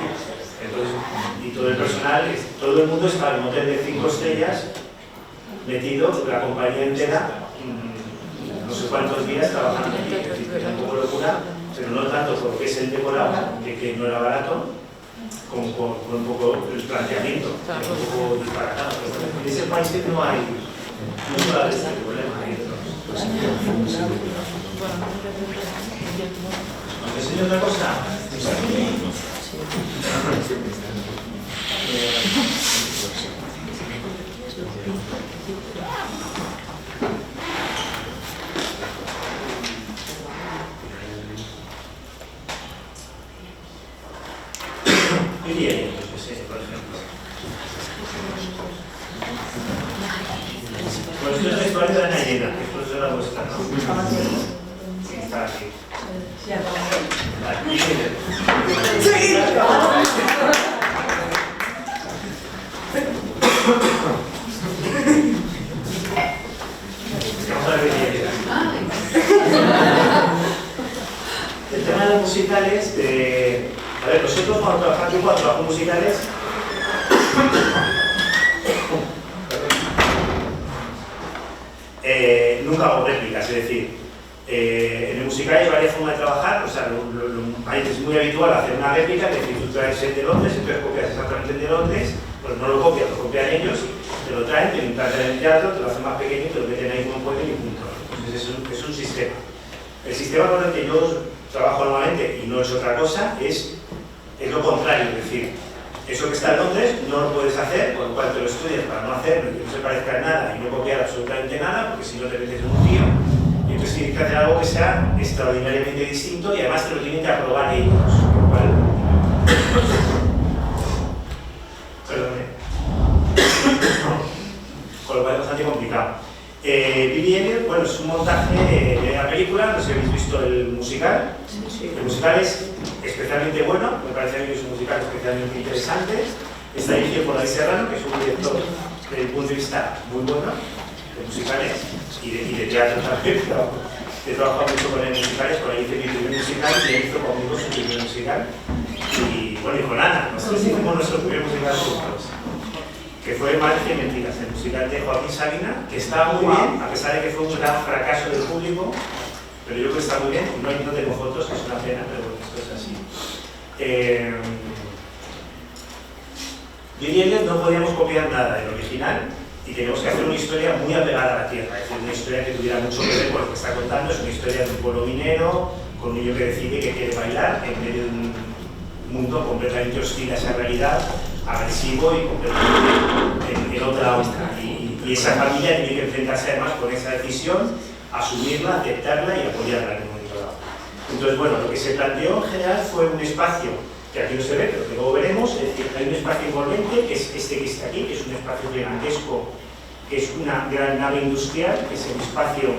Entonces, y todo el personal, todo el mundo estaba en un hotel de 5 estrellas metido, la compañía entera, no sé cuántos días trabajando allí. Es decir, era un poco locura, pero no tanto por lo que es el decorado, que no era barato, como por un poco el planteamiento, que era un poco disparatado. Pero en ese país no hay, no suele haber este problema. ¿Os enseño otra cosa? Muy bien, por ejemplo. Pues esto es la historia de Ana Llena, que es profesora vuestra, ¿no? Sí, está aquí. Aquí. Vamos a ver qué llega. El tema de musicales, a ver, nosotros cuando trabajamos musicales, nunca hago réplicas, es decir, en el musical hay varias formas de trabajar, o sea, es muy habitual hacer una réplica, es decir, tú traes el de Londres, entonces copias exactamente el de Londres, pues no lo copias, lo copian ellos, te lo traen, te lo implantan en el teatro, te lo hacen más pequeño, te lo meten ahí como pueden y punto. Entonces es un sistema. El sistema con el que yo trabajo normalmente, y no es otra cosa, es lo contrario, es decir, eso que está en Londres no lo puedes hacer, con lo cual te lo estudias para no hacerlo y que no se parezca en nada y no copiar absolutamente nada, porque si no te metes en un tío. Y entonces tienes que hacer algo que sea extraordinariamente distinto y además te lo tienen que aprobar ellos, con lo cual... Perdone. Con lo cual es bastante complicado. Billy Elliot, bueno, es un montaje de la película, no sé si habéis visto el musical. El musical es especialmente bueno, me parece a mí que es un musical especialmente interesante. Está dirigido por David Serrano, que es un director desde el punto de vista muy bueno, de musicales y de teatro también, pero he trabajado mucho con él en musicales, por ahí hice mi primer musical y él hizo conmigo su primer musical. Y bueno, y con Ana, nosotros hicimos nuestro primer musical juntos, que fue Males y Mentiras, el musical de Joaquín Sabina, que estaba muy bien, a pesar de que fue un gran fracaso del público, pero yo creo que está muy bien, no tengo fotos, que es una pena, pero bueno, esto es así. Billy Elliot no podíamos copiar nada del original y teníamos que hacer una historia muy apegada a la tierra, es decir, una historia que tuviera mucho que ver con lo que está contando, es una historia de un pueblo minero, con un niño que decide que quiere bailar en medio de un mundo completamente hostil a esa realidad, agresivo y completamente en otra onda. Y esa familia tiene que enfrentarse además con esa decisión, asumirla, aceptarla y apoyarla en un momento dado. Entonces, bueno, lo que se planteó en general fue un espacio que aquí no se ve, pero que luego veremos, es decir, hay un espacio envolvente, que es este que está aquí, que es un espacio gigantesco, que es una gran nave industrial, que es el espacio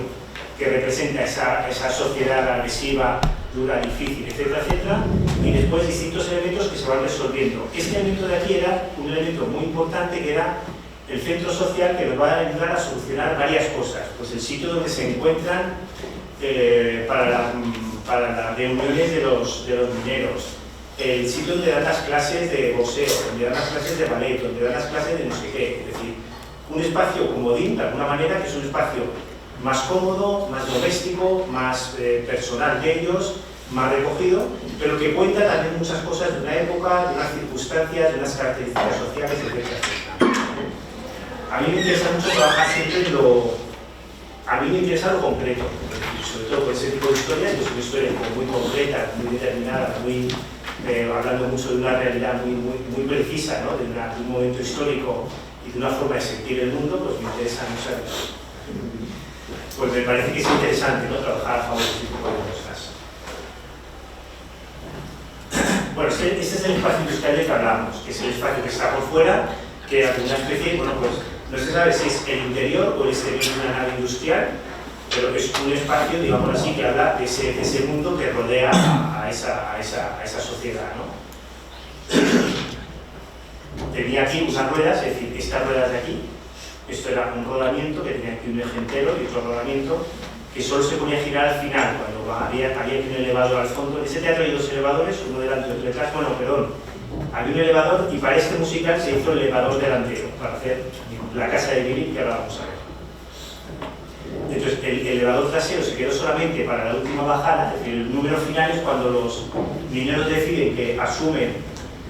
que representa esa sociedad agresiva, dura, difícil, etcétera, etcétera, y después distintos elementos que se van resolviendo. Este elemento de aquí era un elemento muy importante, que era el centro social, que nos va a ayudar a solucionar varias cosas. Pues el sitio donde se encuentran para las reuniones de los mineros, el sitio donde dan las clases de boxeo, donde dan las clases de ballet, donde dan las clases de no sé qué. Es decir, un espacio comodín, de alguna manera, que es un espacio más cómodo, más doméstico, más personal de ellos, más recogido, pero que cuenta también muchas cosas de una época, de unas circunstancias, de unas características sociales, etc. A mí me interesa mucho trabajar siempre en lo... A mí me interesa lo concreto. toco ese tipo de historias, que es una historia como muy concreta, muy determinada, muy, hablando mucho de una realidad muy precisa, ¿no? De un momento histórico y de una forma de sentir el mundo, pues me interesa mucho. Pues me parece que es interesante, ¿no? Trabajar a favor de este tipo de cosas. Bueno, este es el espacio industrial del que hablamos, que es el espacio que está por fuera, que es una especie, bueno, pues no se sabe si es el interior o el exterior de una nave industrial, pero es un espacio, digamos así, que habla de ese mundo que rodea a esa sociedad, ¿no? Tenía aquí unas ruedas, es decir, estas ruedas de aquí, esto era un rodamiento que tenía aquí un eje entero y otro rodamiento que solo se ponía a girar al final, cuando había un elevador al fondo. En ese teatro hay dos elevadores, uno delante y otro detrás. Bueno, perdón, había un elevador y para este musical se hizo el elevador delantero, para hacer la casa de Billy, que ahora vamos a ver. Entonces, el elevador trasero se quedó solamente para la última bajada, es decir, el número final es cuando los mineros deciden que asumen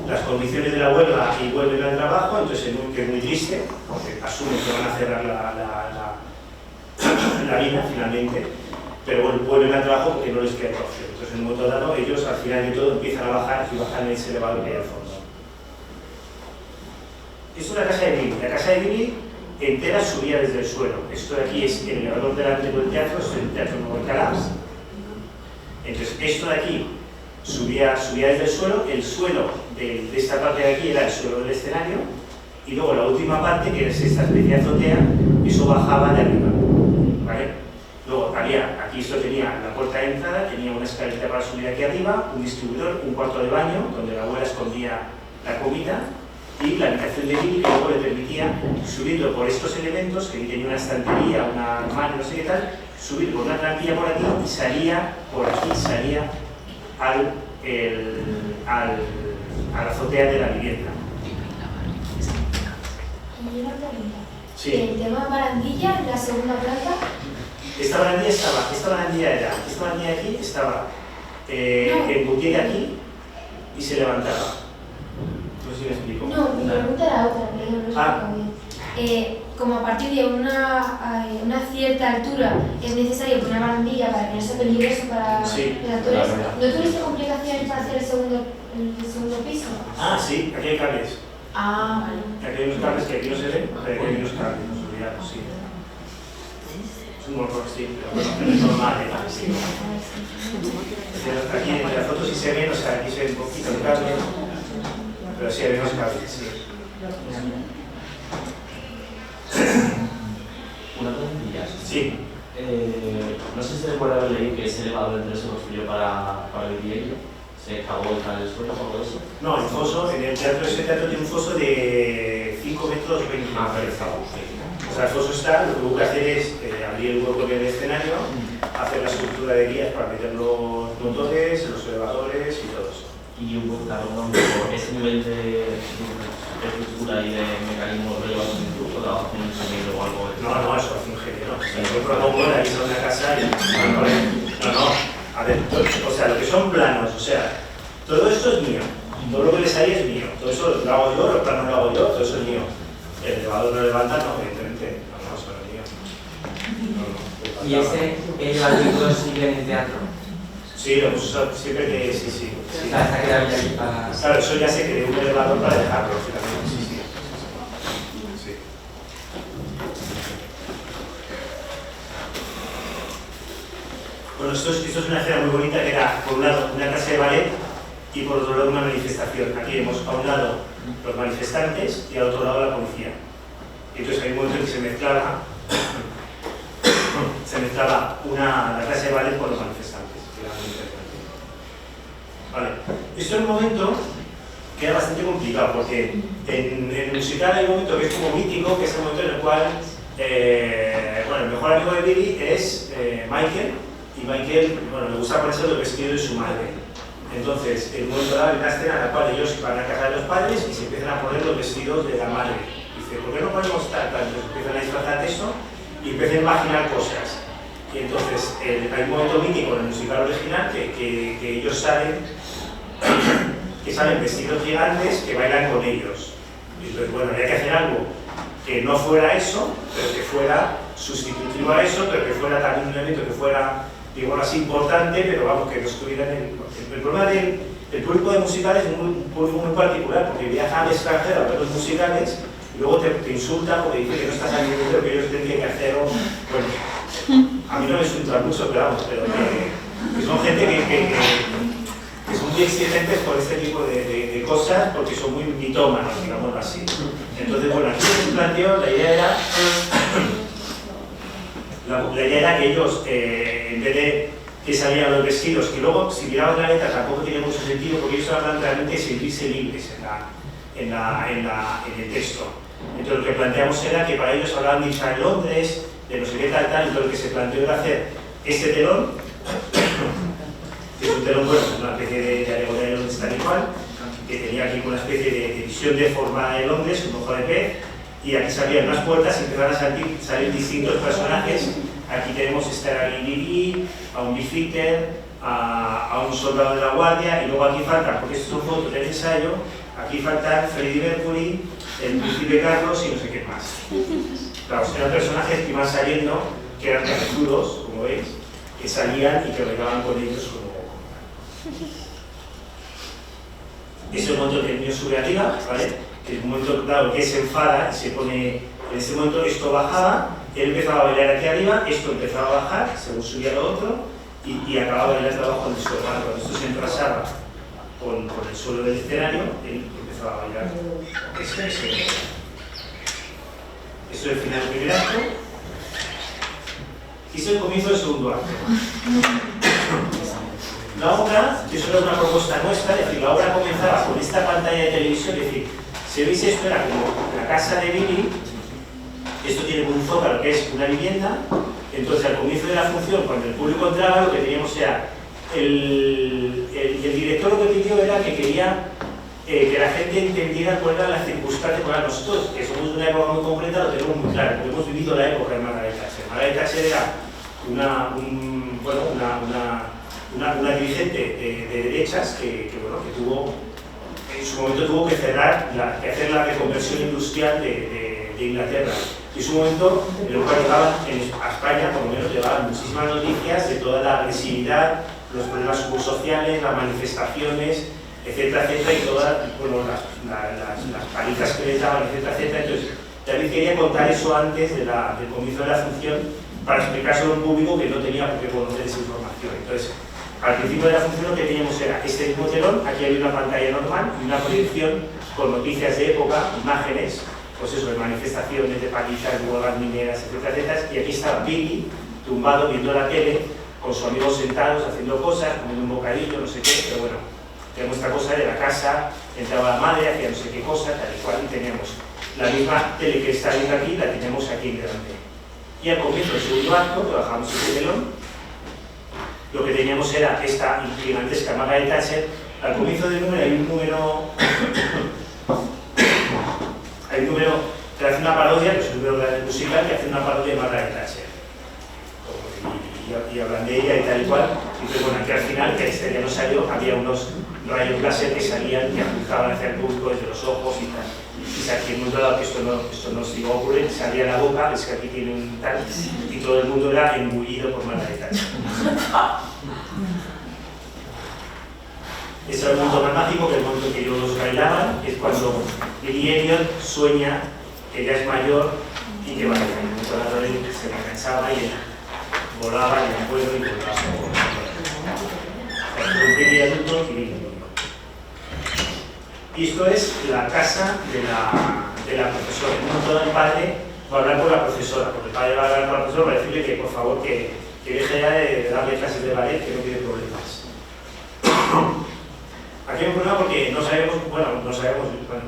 las condiciones de la huelga y vuelven al trabajo, entonces es muy triste, porque asumen que van a cerrar la mina finalmente, pero bueno, vuelven al trabajo porque no les queda otra opción. Entonces en un momento dado ellos al final de todo empiezan a bajar y bajan en ese elevador que hay al fondo. Esto es la casa de Billy. La casa de Billy entera subía desde el suelo. Esto de aquí es el elevador delante del teatro, esto es el Teatro Nuevo Alcalá. Entonces esto de aquí subía desde el suelo de esta parte de aquí era el suelo del escenario, y luego la última parte, que es esta especie de azotea, eso bajaba de arriba, ¿vale? Luego aquí esto tenía la puerta de entrada, tenía una escalerita para subir aquí arriba, un distribuidor, un cuarto de baño, donde la abuela escondía la comida, y la habitación de Billy, que luego le permitía subirlo por estos elementos, que tenía una estantería, una mano, no sé qué tal, subir por una trampilla por aquí y salía por aquí, salía a la azotea de la vivienda. Y una pregunta. Sí. El tema barandilla en la segunda planta. Esta barandilla de aquí estaba embutida aquí y se levantaba. No sé si me explico. No, mi pregunta era otra, pero no se me bien. Como a partir de una cierta altura es necesario poner una barandilla para que no sea peligroso para los actores, ¿no tuviste complicaciones para hacer el segundo piso? Ah, sí, aquí hay cables. Ah, vale. Aquí hay unos cables que aquí no se ven, pero aquí hay unos cables, nos olvidamos, sí. Es un horror, sí, pero es normal, sí. Aquí en la foto sí se ven, o sea, aquí se ve un poquito el cable, pero sí hay unos cables, sí. Una preguntilla. Sí. No sé si recuerda haber leído que ese elevador entero se construyó para vivir ello. ¿Se acabó el suelo o algo de eso? No, el foso, en el teatro, ese teatro tiene un foso de 5 metros 20. O sea, el foso está, lo que hubo que hacer es abrir el hueco en el escenario, hacer la estructura de guías para meter los motores, los elevadores y todo eso. Y un poco, claro, ese nivel de estructura y de mecanismo lo llevas incluso trabajo con un ingeniero o algo. No, eso es un ingeniero. O sea, yo propongo la hice una casa y no. A ver, o sea, lo que son planos, o sea, todo esto es mío. Todo lo que les hay es mío. Todo eso lo hago yo, los planos lo hago yo, todo eso es mío. El elevador lo levanta, no, evidentemente. No, eso no es mío. ¿Y ese elevador sigue en el teatro? Sí, lo hemos usado siempre que sí. Hasta que ya aquí para... Claro, eso ya se creó un elevador para dejarlo, finalmente, sí. Bueno, esto es una escena muy bonita que era, por un lado, una clase de ballet y por otro lado una manifestación. Aquí vemos a un lado los manifestantes y al otro lado la policía. Y entonces hay un momento en que se mezclaba la clase de ballet con los manifestantes. Vale. Esto es un momento que era bastante complicado porque en el musical hay un momento que es como mítico, que es el momento en el cual el mejor amigo de Billy es Michael, y Michael, le gusta ponerse el vestido de su madre. Entonces, en un momento dado hay una escena en la cual ellos van a casa de los padres y se empiezan a poner los vestidos de la madre. Dice, ¿por qué no podemos estar tal? Entonces empiezan a disfrazar de eso y empiezan a imaginar cosas. Y entonces hay un momento mítico en el musical original que ellos salen vestidos gigantes que bailan con ellos. Y entonces, había que hacer algo que no fuera eso, pero que fuera sustitutivo a eso, pero que fuera también un evento que fuera digo así, importante, pero vamos, que no estuviera en el problema del público de musicales es un público muy particular, porque viajan al extranjero a ver los musicales y luego te insultan porque dicen que no estás saliendo de lo que ellos tienen que hacer. Bueno, a mí no me insultan mucho, pero vamos, pero que son gente que son muy exigentes por este tipo de cosas, porque son muy mitómanos, digamos así. Entonces, bueno, aquí se planteó, la idea era que ellos, en vez de que salían los vestidos, que luego, si miramos la letra, tampoco tiene mucho sentido, porque ellos hablan realmente de sentirse libres en el texto. Entonces, lo que planteamos era que para ellos hablaban de irse a Londres, de no sé qué tal, entonces lo que se planteó era hacer este telón, que es un telón, bueno, es una especie de alegoría de Londres tal y cual, que tenía aquí una especie de visión deformada de Londres, un ojo de pez, y aquí salían unas puertas y empezaron a salir distintos personajes. Aquí tenemos a Lili, a un beefeater, a un soldado de la guardia, y luego aquí faltan, porque estos son fotos del ensayo, aquí faltan Freddie Mercury, el príncipe Carlos y no sé qué más. Claro, eran personajes que iban saliendo, que eran cabezudos, como veis, que salían y que bailaban con ellos como... Ese es el momento que el niño sube arriba, ¿vale? Que es un momento, claro, que se enfada y se pone... En ese momento esto bajaba, él empezaba a bailar aquí arriba, esto empezaba a bajar, según subía lo otro, y acababa bailando abajo en el suelo. Cuando esto se entrasaba con el suelo del escenario, él empezaba a bailar. Eso es el final del primer acto. Y es el comienzo del segundo acto. La obra, que eso era una propuesta nuestra, es decir, la obra comenzaba con esta pantalla de televisión, es decir, si veis esto era como la casa de Billy, esto tiene un zócalo que es una vivienda, entonces al comienzo de la función, cuando el público entraba, lo que teníamos era, el director lo que pidió era que quería que la gente entendiera cuáles eran las circunstancias, para nosotros, que somos de una época muy concreta, lo tenemos muy claro, porque hemos vivido la época de Margaret Thatcher. Margaret Thatcher era una dirigente de derechas que tuvo, en su momento tuvo que hacer la reconversión industrial de Inglaterra. Y en su momento, en el cual llegaban a España, por lo menos, llegaban muchísimas noticias de toda la agresividad, los problemas sociales, las manifestaciones, etcétera, etcétera, y todas las palizas que les daban, etcétera, etcétera. Entonces, David quería contar eso antes del comienzo de la función para explicárselo a un público que no tenía por qué conocer esa información. Entonces, al principio de la función lo que teníamos era este mismo telón, aquí había una pantalla normal y una proyección con noticias de época, imágenes, pues eso, de manifestaciones, de palizas, de huelgas mineras, etcétera, etcétera, y aquí estaba Billy, tumbado, viendo la tele, con sus amigos sentados, haciendo cosas, comiendo un bocadillo, no sé qué, pero bueno, teníamos esta cosa de la casa, entraba la madre, hacía no sé qué cosa, tal y cual, y teníamos la misma tele que está viendo aquí, la teníamos aquí en delante. Y al comienzo del segundo acto, que bajamos el telón, lo que teníamos era esta gigantesca Margaret Thatcher. Al comienzo del número hay un número que hace una parodia, que es un número musical que hace una parodia de Margaret Thatcher. Y hablan de ella y tal y cual. Y pues bueno, aquí al final, que este día no salió, había unos rayos láser que salían y apuntaban hacia el público desde los ojos y tal. Y si aquí hemos dado que esto no se iba a ocurrir, salía la boca, es que aquí tiene un tal, y todo el mundo era embullido por Margaret Thatcher. Ese era el momento más mágico, que el momento que ellos bailaban, es cuando Billy Elliot sueña que ya es mayor y que va a tener un momento de se cansaba y volaba y en vuelo y volaba. Un Billy adulto y Billy niño. Y esto es la casa de la profesora. En un momento el padre va a hablar con la profesora, porque el padre va a hablar con la profesora para decirle que por favor que deje ya de darle clases de ballet, que no tiene problemas. Aquí hay un problema porque no sabemos,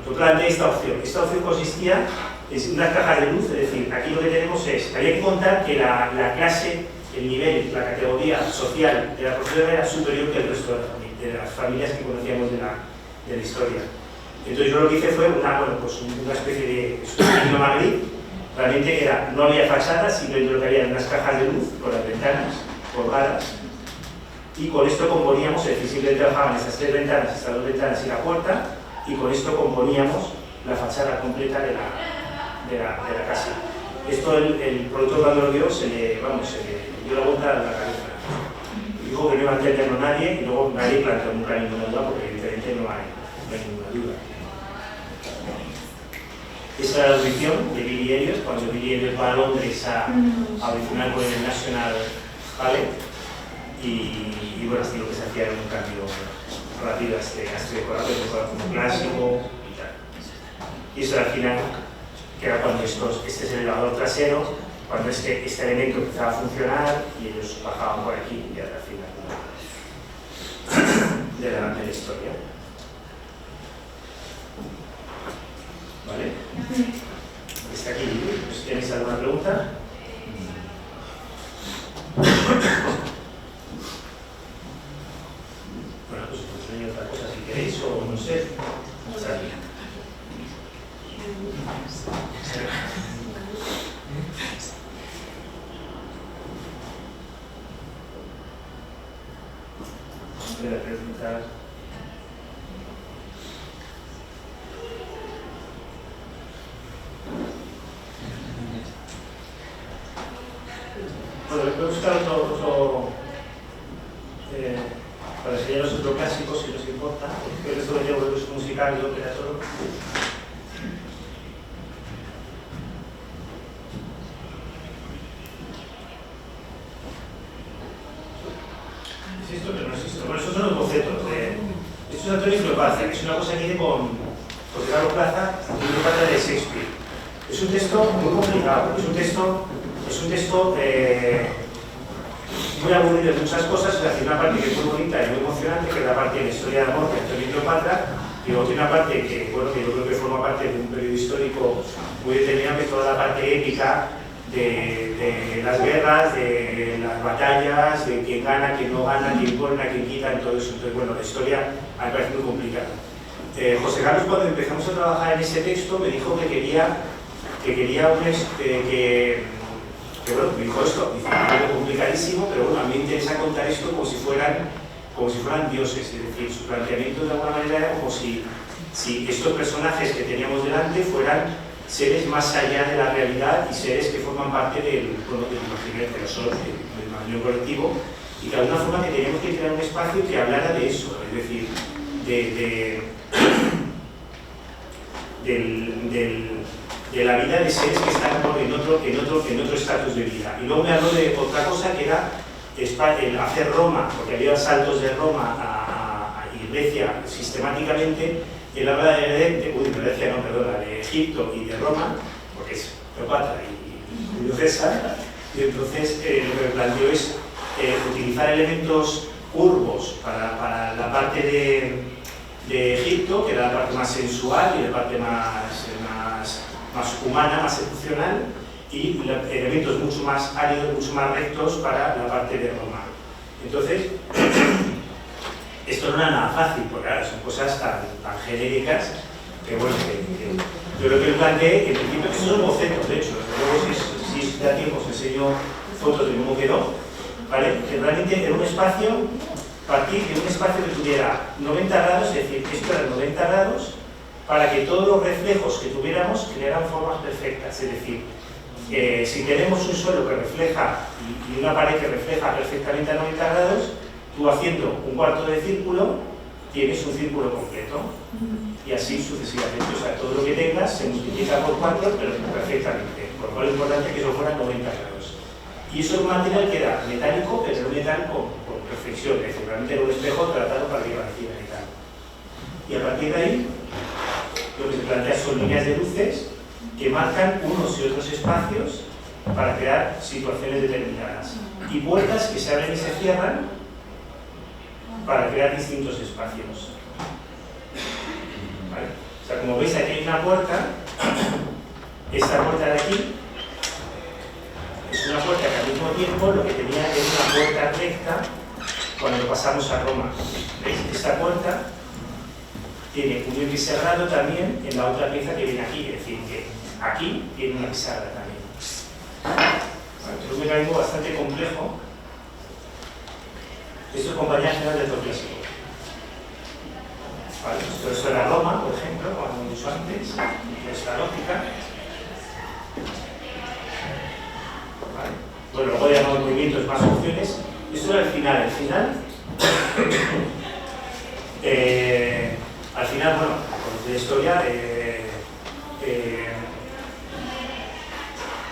tú planteas esta opción. Esta opción consistía en unas cajas de luz, es decir, aquí lo que tenemos es, había que contar que la clase, el nivel, la categoría social de la profesora era superior que el resto de las familias que conocíamos de la historia. Entonces yo lo que hice fue una especie de niño Madrid. Realmente no había fachadas, simplemente lo que había eran unas cajas de luz con las ventanas colgadas. Y con esto componíamos, es decir, simplemente trabajaban estas tres ventanas, estas dos ventanas y la puerta, y con esto componíamos la fachada completa de la casa. Esto el productor cuando lo vio se le dio la vuelta a la cabeza. Dijo que no iba a entenderlo nadie y luego nadie planteó nunca ninguna duda porque evidentemente no hay ninguna duda. Esa era la audición de Billy Elliot, cuando Billy Elliot va a Londres a audicionar con el National Ballet y bueno, así lo que se hacía era un cambio rápido a este decorado, el decorado como clásico y tal. Y eso era al final, que era cuando este es el elevador trasero, cuando este elemento empezaba a funcionar y ellos bajaban por aquí y era al final de la historia. ¿Vale? Está aquí. ¿Tenéis alguna pregunta? Bueno, pues os enseño otra cosa si queréis o no sé. Voy a preguntar. Bueno, voy a buscar otro para enseñaros otro clásico, si os importa. Creo que esto lo llevo es musical y ópera solo. Es esto, pero no es esto. Bueno, estos son los bocetos. Esto es Antonio y Cleopatra, que es una cosa que hice con José Carlos Plaza y Cleopatra de Shakespeare. Es un texto muy complicado, es un texto muy aburrido en muchas cosas, es decir, una parte que es muy bonita y muy emocionante, que es la parte de la historia de amor de Antonio y Cleopatra, y luego tiene una parte que, bueno, que yo creo que forma parte de un periodo histórico muy determinante, toda la parte épica de las guerras, de las batallas, de quién gana, quién no gana, quién pone, quién quita, y todo eso. Entonces, bueno, la historia me parece muy complicada. José Carlos, cuando empezamos a trabajar en ese texto, me dijo que quería bueno, me dijo esto, dice, es complicadísimo, pero bueno, a mí me interesa contar esto como si fueran dioses, es decir, su planteamiento de alguna manera era como si estos personajes que teníamos delante fueran seres más allá de la realidad y seres que forman parte del imaginario, del imaginario colectivo, y que de alguna forma que teníamos que crear un espacio que hablara de eso, es decir, de la vida de seres que están en otro estatus de vida. Y luego me habló de otra cosa que era el hacer Roma, porque había saltos de Roma a Grecia sistemáticamente. Él habla de Egipto y de Roma, porque es Cleopatra y Julio César, y entonces lo que planteó es utilizar elementos urbos para la parte de Egipto, que era la parte más sensual y la parte más humana, más emocional, y elementos mucho más áridos, mucho más rectos para la parte de Roma. Entonces, esto no era nada fácil, porque ahora son cosas tan genéricas que bueno, yo lo que planteé, en principio, que son bocetos, de hecho, luego si da tiempo os enseño fotos de cómo quedó, ¿vale? Que realmente era un espacio, partir de un espacio que tuviera 90 grados, es decir, esto era 90 grados, para que todos los reflejos que tuviéramos crearan formas perfectas, es decir, si tenemos un suelo que refleja y una pared que refleja perfectamente a 90 grados, tú haciendo un cuarto de círculo tienes un círculo completo y así sucesivamente, o sea, todo lo que tengas se multiplica por 4 pero perfectamente, por lo cual es importante que eso fuera 90 grados. Y eso es un material que era metálico, pero era un metal con perfección, es decir, realmente era un espejo tratado para arriba encima y tal. Y a partir de ahí, lo que se plantea son líneas de luces que marcan unos y otros espacios para crear situaciones determinadas y puertas que se abren y se cierran para crear distintos espacios. ¿Vale? O sea, como veis aquí hay una puerta, esta puerta de aquí es una puerta que al mismo tiempo lo que tenía es una puerta recta cuando pasamos a Roma. ¿Veis? Esta puerta tiene un bisagrado también en la otra pieza que viene aquí, es decir, que aquí tiene una bisagra también. Vale, es un mecanismo bastante complejo. Esto es compañía general del clásico. Vale, esto era Roma, por ejemplo, como hemos dicho antes, esta lógica. Vale. Bueno, luego ya no movimientos, más opciones. Esto era el final. El final Al final, bueno, con la historia,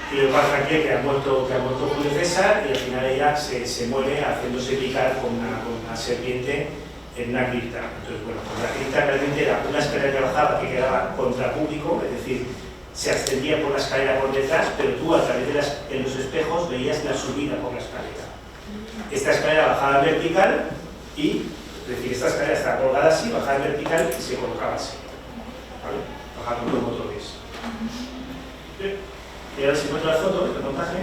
Cleopatra cree que ha muerto Julio César y al final ella se muere haciéndose picar con una serpiente en una cripta. Entonces, bueno, pues la cripta realmente era una escalera que bajaba que quedaba contra público, es decir, se ascendía por la escalera por detrás, pero tú a través de los espejos veías la subida por la escalera. Esta escalera bajaba vertical y, es decir, esta escalera estaba colgada así, bajaba vertical y se colocaba así. ¿Vale? Bajaba con los motores. Y ahora si muestro la foto del montaje.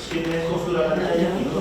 Tienes configurada la pantalla y no lo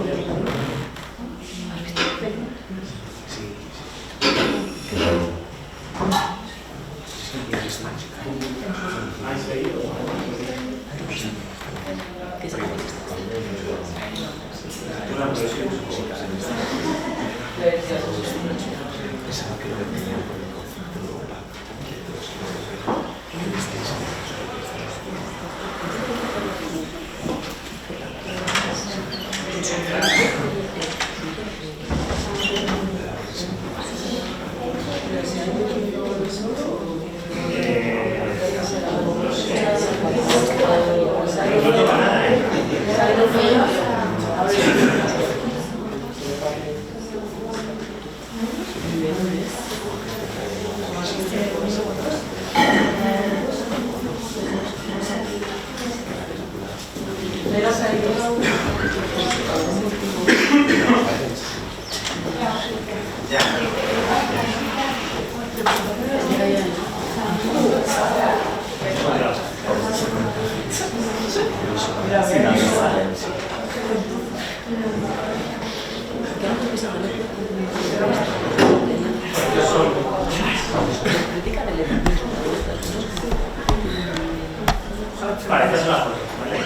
Vale, esta es una foto, ¿vale?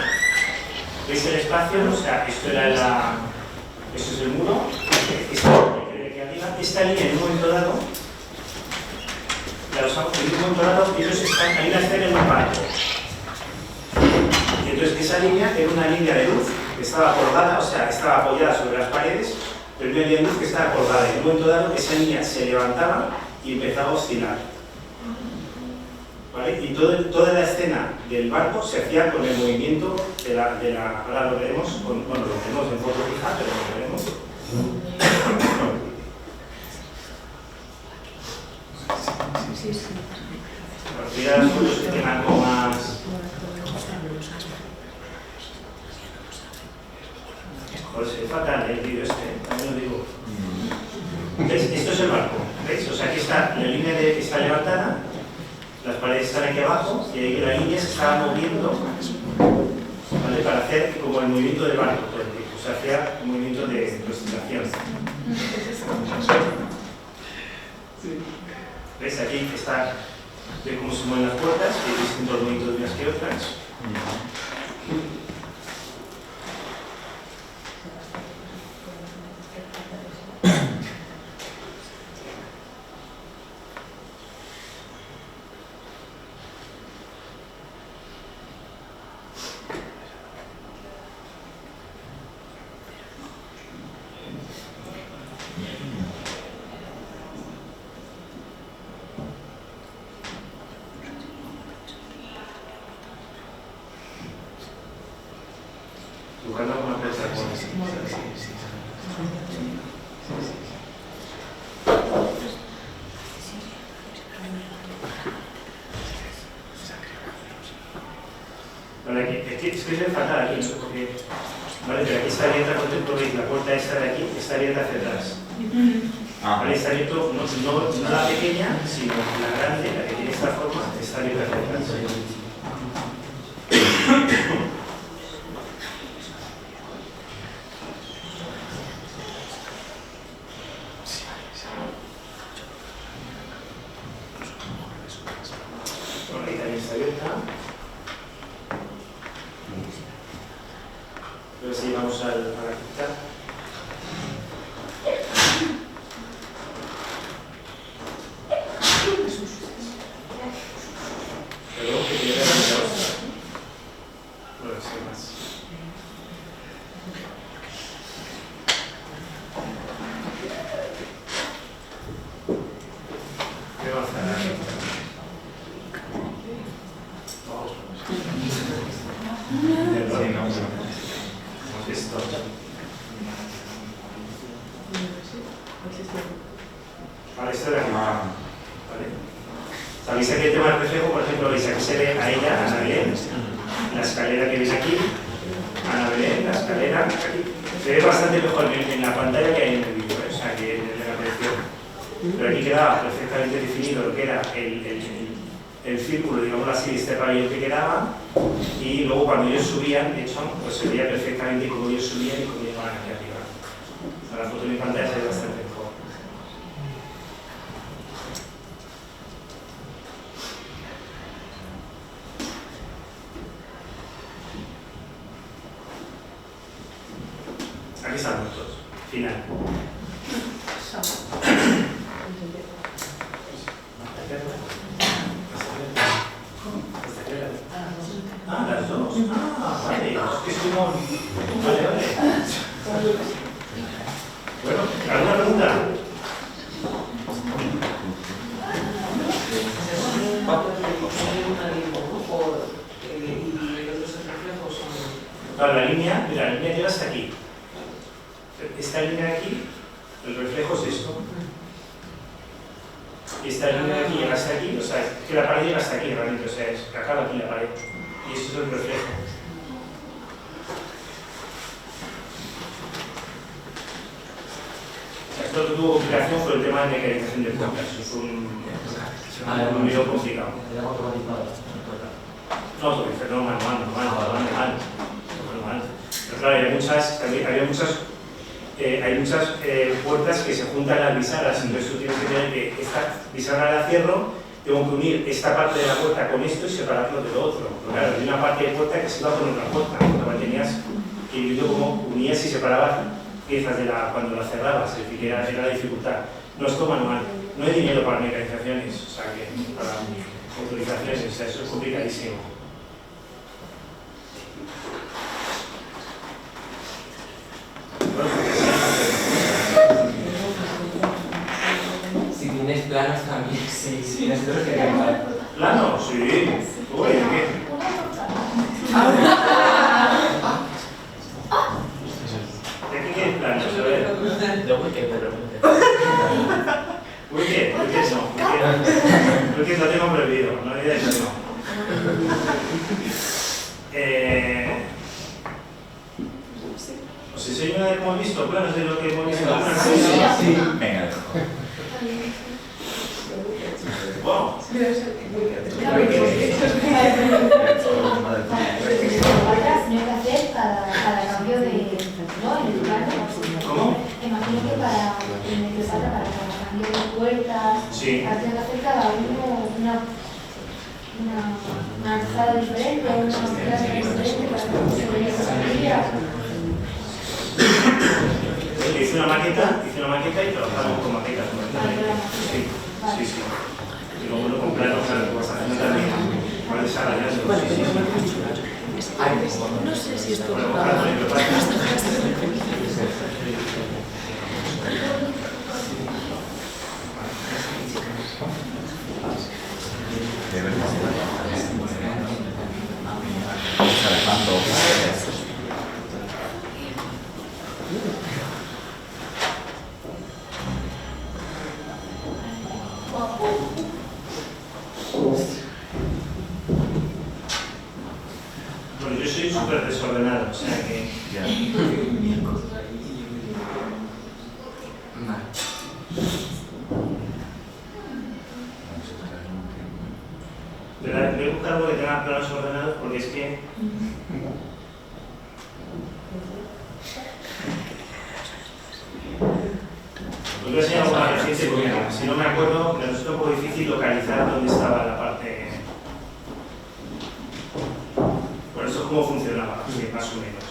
¿Veis el espacio? O sea, esto es el muro, esta línea en un momento dado, la usamos en un momento dado, y ellos están, hay una escena en un parque. Y entonces esa línea era una línea de luz que estaba colgada, o sea, estaba apoyada sobre las paredes, pero una línea de luz que estaba colgada. Y en un momento dado esa línea se levantaba y empezaba a oscilar. ¿Vale? Y toda la escena del barco se hacía con el movimiento de la ahora lo veremos, bueno, lo veremos en foto fija, pero lo veremos. Ya las fotos que tengan algo más. Pues es fatal el vídeo también lo digo. ¿Veis? Esto es el barco, ¿veis? O sea, aquí está la línea está levantada, las paredes están aquí abajo y ahí la línea se está moviendo, ¿vale? Para hacer como el movimiento del barco, o sea, hacía un movimiento de oscilación. ¿Veis? Aquí está, ve cómo se mueven las puertas, que hay distintos movimientos de unas que otras. Buscando alguna cosa. Vale, aquí, es que es fatal aquí, porque, vale, pero aquí está abierta, por ejemplo, veis, la puerta esta de aquí está abierta hacia atrás. Vale, está abierto, no la pequeña, sino la grande, la que tiene esta forma, está abierta hacia atrás. Ahí también está está abierta. Luego si vamos a la quinta. Pero que tiene la otra. Bueno, sí, más. ¿Qué va a hacer? Vamos. Esto. Vale, esto de aquí. Vale. ¿Sabéis aquí el tema del reflejo? Por ejemplo, veis aquí se ve a ella, a Ana Belén, la escalera que veis aquí, Ana Belén, la escalera aquí. Se ve bastante mejor en la pantalla que hay en el vídeo, o sea, que en la proyección. Pero aquí quedaba perfectamente definido lo que era el círculo, digamos así, este pabellón que quedaba, y luego cuando ellos subían, de hecho, pues se veía perfectamente cómo ellos subían y cómo llegaban aquí arriba. O sea, la foto de mi pantalla se ve bastante mejor. Aquí están los dos. Final. Ah, las dos. Ah, vale. Es que estuvimos... Vale. Bueno, ¿alguna pregunta? Claro, la línea llega hasta aquí. Esta línea de aquí, el reflejo es esto. Y esta línea de aquí llega hasta aquí, o sea, es que la pared llega hasta aquí realmente, o sea, es que acaba aquí la pared. Y esto es el reflejo. O sea, esto que tuvo complicación fue el tema de mecanización de puertas. Eso es un video complicado. No, manual. Pero claro, hay muchas puertas que se juntan las bisagras, entonces tú tienes que tener que esta bisagra la cierro, tengo que unir esta parte de la puerta con esto y separarlo de lo otro. Pero claro, hay una parte de puerta que se iba con otra puerta, cuando tenías que ir viendo cómo unías y separabas piezas cuando las cerrabas, es decir, era la dificultad. No es todo manual, no hay dinero para mecanizaciones, o sea, que para autorizaciones, o sea, eso es complicadísimo. Si tienes planos también, sí, nosotros queremos. ¿Planos? Sí. Uy, ¿qué? ¿De qué quieres planos? A ver. De Wicked, de repente. Wicked no. Wicked lo tengo prohibido, no hay idea de eso. ¿Os enseño una de cómo he visto planos de lo que hemos visto? Sí. Venga, Wow. No hay que hacer cada cambio de... ¿no? En el plano. ¿Cómo? Imagino que para cada cambio de puertas, Sí. tiene que hacer cada uno una alzada diferente, una clase diferente para que se vea esa salida. Hice una maqueta y trabajamos con maquetas. Sí. Y luego lo compraron, o sea, lo que vas haciendo también, para desarrollarlo. No sé si esto Bueno, va claro, lo que pasa es bueno, yo soy súper desordenado, o sea que... Voy a buscar algo que tenga planos ordenados porque es que... Os voy a enseñar alguna reciente porque si no me acuerdo, me resulta un poco difícil localizar dónde estaba la parte... Bueno, esto es cómo funcionaba, sí, más o menos.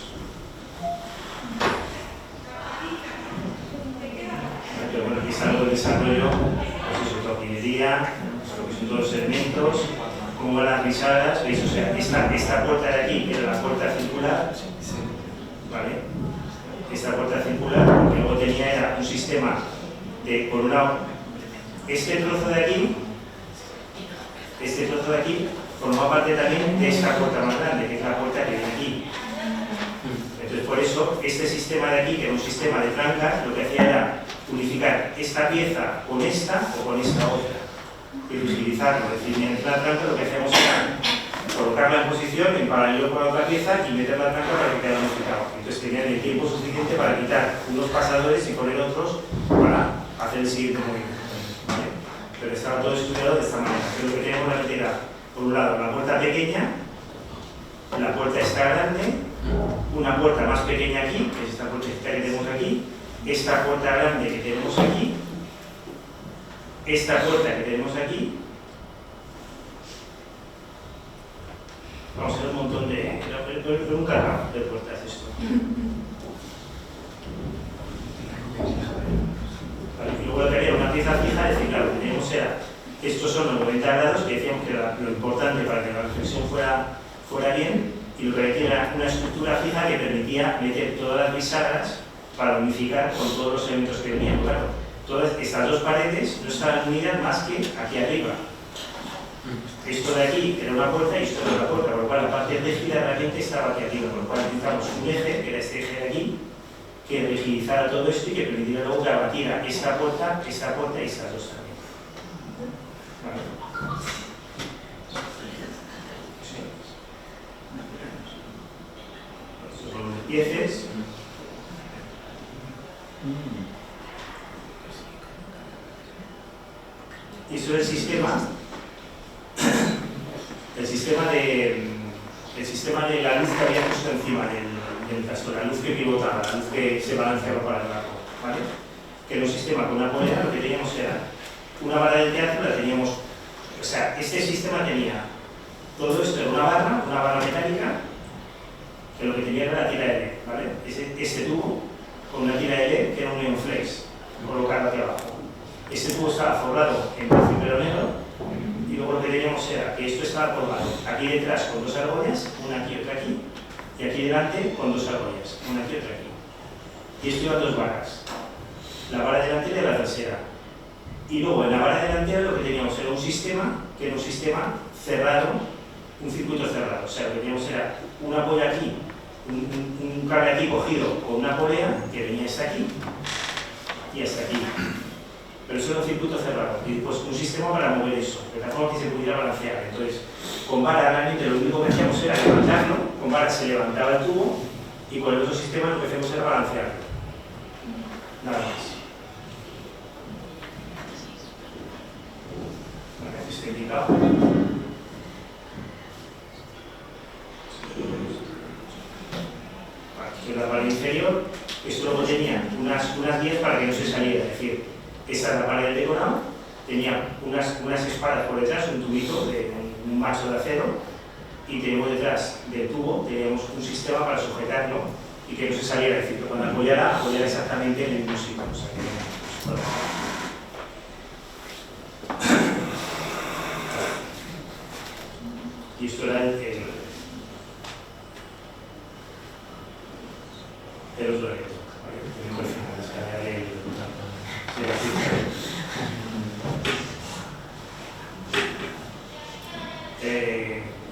Pero bueno, aquí está todo el desarrollo, pues eso, tornillería, lo que son todos los elementos, cómo van las risadas, ¿veis? O sea, esta puerta de aquí, que era la puerta circular, ¿vale? Esta puerta circular, lo que luego tenía era un sistema de, por un lado, este trozo de aquí formaba parte también de esta puerta más grande, que es la puerta que viene aquí. Entonces, por eso, este sistema de aquí, que era un sistema de trancas, lo que hacía era unificar esta pieza con esta o con esta otra. Y utilizarlo, es decir, en la tranca lo que hacíamos era colocarla en posición en paralelo con la otra pieza y meter la tranca para que quedara unificado. Entonces tenían el tiempo suficiente para quitar unos pasadores y poner otros para hacer el siguiente movimiento. ¿Vale? Pero estaba todo estudiado de esta manera. Que lo que tenemos la retira, por un lado, la puerta pequeña, la puerta esta grande, una puerta más pequeña aquí, que es esta puerta que tenemos aquí, esta puerta grande que tenemos aquí, esta puerta que tenemos aquí. Vamos a hacer un montón de... pero un cargado de puertas esto. Vale, y luego lo que había una pieza fija, es decir, claro, lo que teníamos era, estos son los 90 grados, que decíamos que era lo importante para que la reflexión fuera bien, y lo que había era una estructura fija que permitía meter todas las bisagras para unificar con todos los elementos que venían. Claro, todas estas dos paredes no estaban unidas más que aquí arriba. Esto de aquí era una puerta y esto era otra puerta, por lo cual la parte rígida realmente estaba aquí arriba, por lo cual necesitamos un eje, que era este eje de aquí, que rigidizara todo esto y que permitiera luego que abatiera esta puerta y estas dos también. ¿Vale? Estos son los pieces. Y eso es el sistema de la luz que había puesto encima del castor, la luz que pivotaba, la luz que se balanceaba para el barco, ¿vale? Que era un sistema con una polea, lo que teníamos era una barra del teatro, la teníamos, o sea, este sistema tenía todo esto, era una barra metálica, que lo que tenía era la tira de LED, ¿vale? Este tubo con una tira de LED que era un neon flex, colocado aquí abajo. Este tubo estaba forrado en terciopelo negro. Y luego lo que teníamos era que esto estaba colgado aquí detrás con dos argollas, una aquí y otra aquí, y aquí delante con dos argollas, una aquí y otra aquí. Y esto iban dos varas, la vara delantera y la trasera. Y luego en la vara delantera lo que teníamos era un sistema, que era un sistema cerrado, un circuito cerrado. O sea, lo que teníamos era una polla aquí, un cable aquí cogido con una polea que venía hasta aquí y hasta aquí. Pero eso era un circuito cerrado, y pues un sistema para mover eso, de tal forma que se pudiera balancear. Entonces, con vara realmente lo único que hacíamos era levantarlo, con vara se levantaba el tubo, y con el otro sistema lo que hacíamos era balancearlo. Nada más. Vale, aquí está indicado. Aquí en la pared inferior, esto luego tenía unas guías para que no se saliera, es decir, esa es la pared del decorado, tenía unas espadas por detrás, un tubito de un macho de acero, y tenemos detrás del tubo, teníamos un sistema para sujetarlo y que no se saliera, es decir, que cuando apoyara exactamente en el mismo sitio. O sea, y esto era el otro elemento, ¿vale?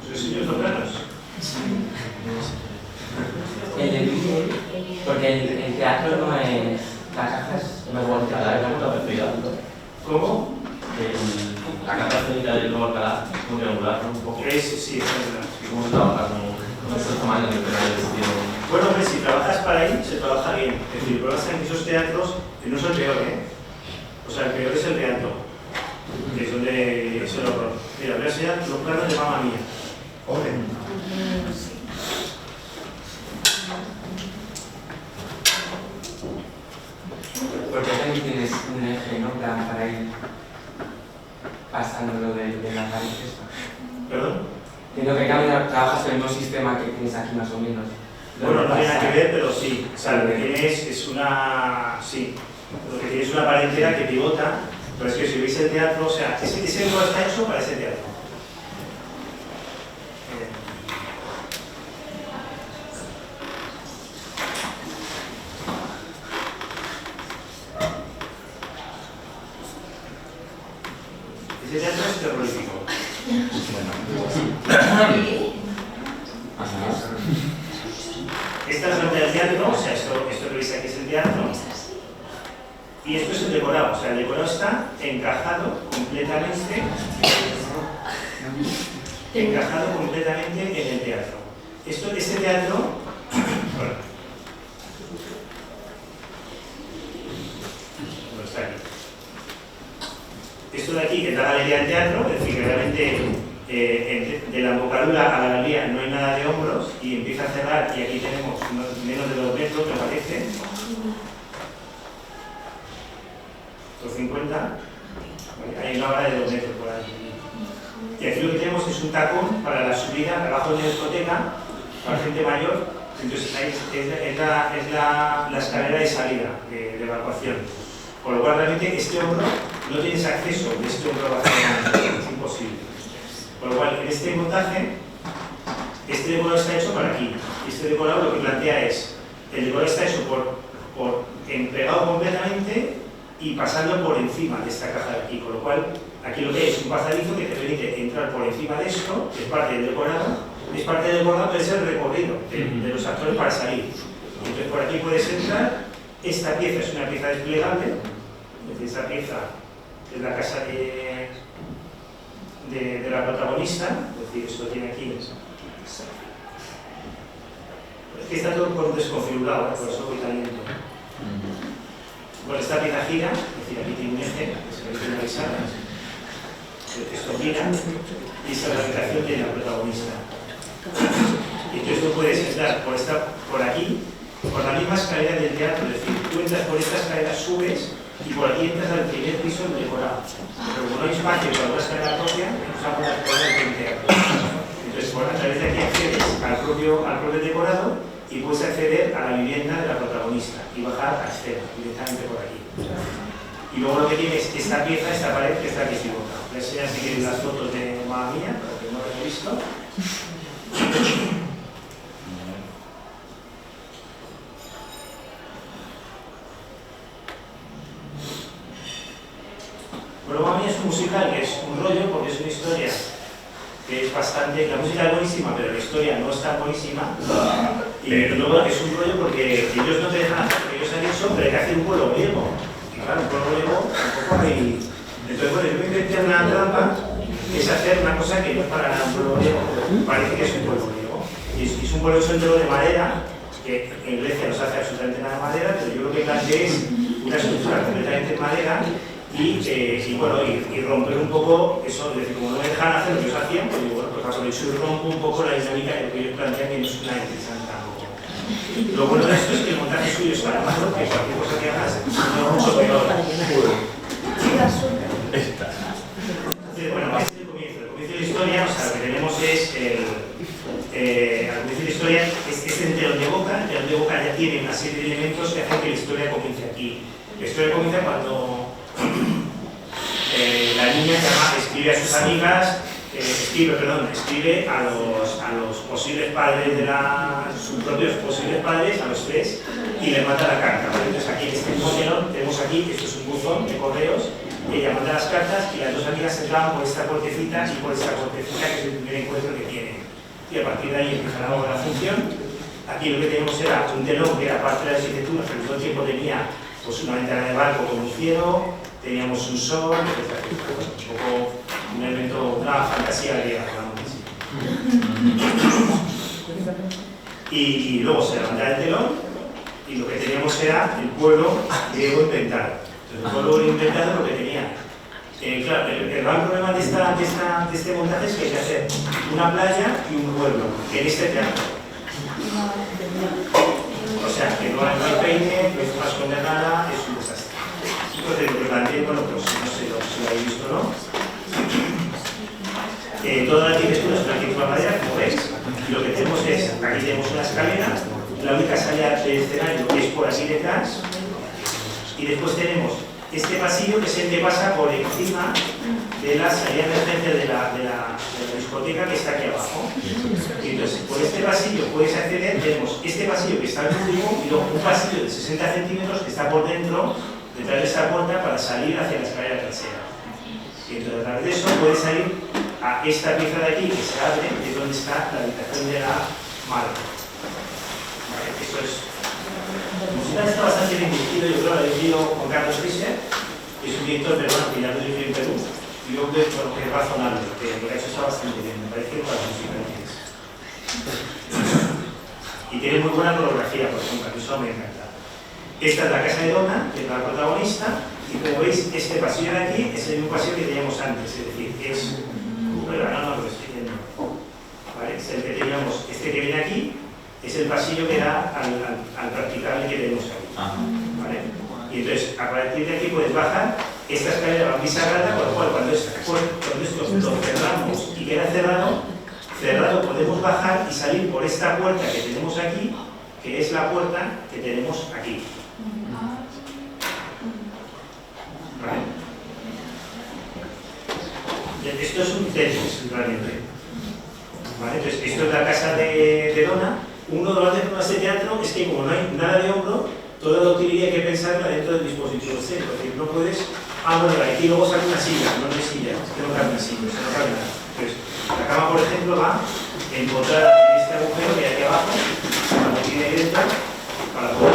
¿Os enseño estos planos? Porque el teatro no es... La caja es mejor que la caja. ¿Cómo? La caja técnica del nuevo Alcalá es muy regular, ¿no? Un poco. Sí, es verdad. ¿Cómo se trabaja con estos tamaños de estilo? Bueno, hombre, si trabajas para ahí, se trabaja bien. Es decir, pruebas en esos teatros, que no es el peor, ¿eh? O sea, el peor es el de Alto, que es donde es el horror. Mira, voy a enseñar los planos de Mamma Mía. Ole. Porque también tienes un eje, ¿no? Para ir pasándolo de la pared. ¿Perdón? Tienes entiendo que trabajas con el mismo sistema que tienes aquí más o menos. Bueno, no tiene nada que ver, pero sí. O sea, lo que tienes es una... Sí. Lo que tienes es una pared entera que pivota, pero es que si veis el teatro, o sea, ese decoro está hecho para ese teatro. Ese teatro es terrorífico. Esta es la parte del teatro, o sea, esto que veis aquí es el teatro. Y esto es el decorado, o sea, el decorado está encajado completamente en el teatro. Este teatro, bueno, está aquí. Esto de aquí es la galería del teatro, es decir, que realmente de la embocadura a la galería no hay nada de hombros y empieza a cerrar y aquí tenemos menos de 2 metros, me parece. 250, hay una vara de 2 metros por ahí. Y aquí lo que tenemos es un tacón para la subida abajo de la discoteca, para gente mayor. Entonces ahí es la escalera de salida, de evacuación. Con lo cual realmente este hombro no tienes acceso de este hombro vacío, es imposible. Con lo cual en este montaje, este decorado está hecho para aquí. Y este decorado lo que plantea es, el decorado está hecho pegado completamente y pasando por encima de esta caja de aquí, con lo cual aquí lo que hay es un pasadizo que te permite entrar por encima de esto, que es parte del decorado, pero es el recorrido de los actores para salir. Entonces por aquí puedes entrar, esta pieza es una pieza desplegable, es decir, esta pieza es la casa de la protagonista, es decir, esto tiene aquí. Es que está todo desconfigurado, por eso voy tan lento. Bueno, esta pieza gira, es decir, aquí tiene un eje que se permite analizar. Esto gira y esta es la habitación de la protagonista. Y entonces tú puedes entrar por aquí, por la misma escalera del teatro, es decir, tú entras por esta escalera, subes y por aquí entras al primer piso del decorado. Pero como no hay espacio para una escalera propia, usamos la escalera del teatro. Entonces, a través de aquí accedes al propio decorado y puedes acceder a la vivienda de la protagonista y bajar a escena, directamente por aquí. Y luego lo que tiene es esta pieza, esta pared que está aquí equivocada. Voy a enseñar si quieren las fotos de mamá mía, para que no lo haya visto. Bueno, Mamma Mía es un musical que es un rollo porque es una historia que es bastante... La música es buenísima, pero la historia no es tan buenísima. Y luego es un rollo porque ellos no te dejan hacer lo que ellos han hecho, pero hay que hacer un pueblo griego. Y claro, un pueblo griego tampoco hay... Entonces, bueno, yo me inventé una trampa que es hacer una cosa que no es para nada un pueblo griego, parece que es un pueblo griego. Y es un pueblo entero de madera, que en Grecia no se hace absolutamente nada de madera, pero yo lo que planteé es una estructura completamente de madera y romper un poco eso, es decir, como no me dejan hacer lo que ellos hacían, pues digo, bueno, pues aprovecho y rompo un poco la dinámica de lo que ellos plantean, que no es una interesante tampoco. Lo bueno de esto es que el montaje suyo es para más, que cualquier cosa que hagas es mucho peor. Bueno, este es el comienzo de la historia, o sea, lo que tenemos es al comienzo de la historia es el telón de boca. El telón de boca ya tiene una serie de elementos que hacen que la historia comience aquí. La historia comienza cuando la niña escribe a sus amigas, escribe a los posibles padres sus propios posibles padres, a los 3, y les manda la carta. Entonces aquí en este modelo tenemos aquí, esto es un buzón de correos, ella manda las cartas y las 2 amigas entraban por esta puertecita y por esta puertecita, que es el primer encuentro que tienen. Y a partir de ahí empieza la función. Aquí lo que tenemos era un telón que era parte de la arquitectura, pero todo el tiempo tenía pues, una ventana de barco con un cielo, teníamos un sol, etc. Un poco un elemento, una fantasía griega, digamos así. Y luego se levantaba el telón y lo que teníamos era el pueblo griego inventado. Entonces, el pueblo griego inventado lo que tenía. Claro, el gran problema de este montaje es que hay que hacer una playa y un pueblo en este teatro. O sea, que no hay peine, no hay más con nada, es un desastre. Entonces, lo que planteé, bueno, pues no sé si lo habéis visto o no. Toda la arquitectura es una arquitectura de madera, como veis, y lo que tenemos es, aquí tenemos una escalera, la única salida del escenario es por aquí detrás, y después tenemos este pasillo que es el que pasa por encima de la salida de emergencia de la discoteca que está aquí abajo. Y entonces, por este pasillo puedes acceder, tenemos este pasillo que está al último y luego un pasillo de 60 centímetros que está por dentro, detrás de esa puerta, para salir hacia la escalera trasera. Y entonces, a través de eso puedes salir a esta pieza de aquí que se abre, que es donde está la habitación de la madre. Vale, esto es. Está bastante bien dirigido, yo creo, lo ha dirigido Juan Carlos Fischer, que es un director peruano que ya lo dirigió en Perú, y yo creo que es razonable, que lo que ha hecho está bastante bien, me parece, para sus diferencias. Y tiene muy buena coreografía, por ejemplo, que eso me encanta. Esta es la casa de Donna, que es la protagonista, y como veis, este pasillo de aquí es el mismo pasillo que teníamos antes, es decir, es. Bueno, no lo estoy viendo. ¿Vale? Es el que teníamos, este que viene aquí. Es el pasillo que da al practicable que tenemos aquí. ¿Vale? Y entonces, a partir de aquí puedes bajar, esta escalera va a bisagrada, con lo cual cuando esto lo cerramos y queda cerrado podemos bajar y salir por esta puerta que tenemos aquí, que es la puerta que tenemos aquí. ¿Vale? Esto es un tesis, realmente. ¿Vale? Entonces, esto es la casa de Donna. Uno de los problemas de teatro es que como no hay nada de hombro, toda la utilidad hay que pensarla dentro del dispositivo escénico. Es decir, no puedes, bueno, aquí luego sale una silla, no hay silla, es que no cabe una silla, no cabe nada. Entonces, la cama, por ejemplo, va a encontrar en este agujero que hay aquí abajo, cuando tiene que entrar, para poder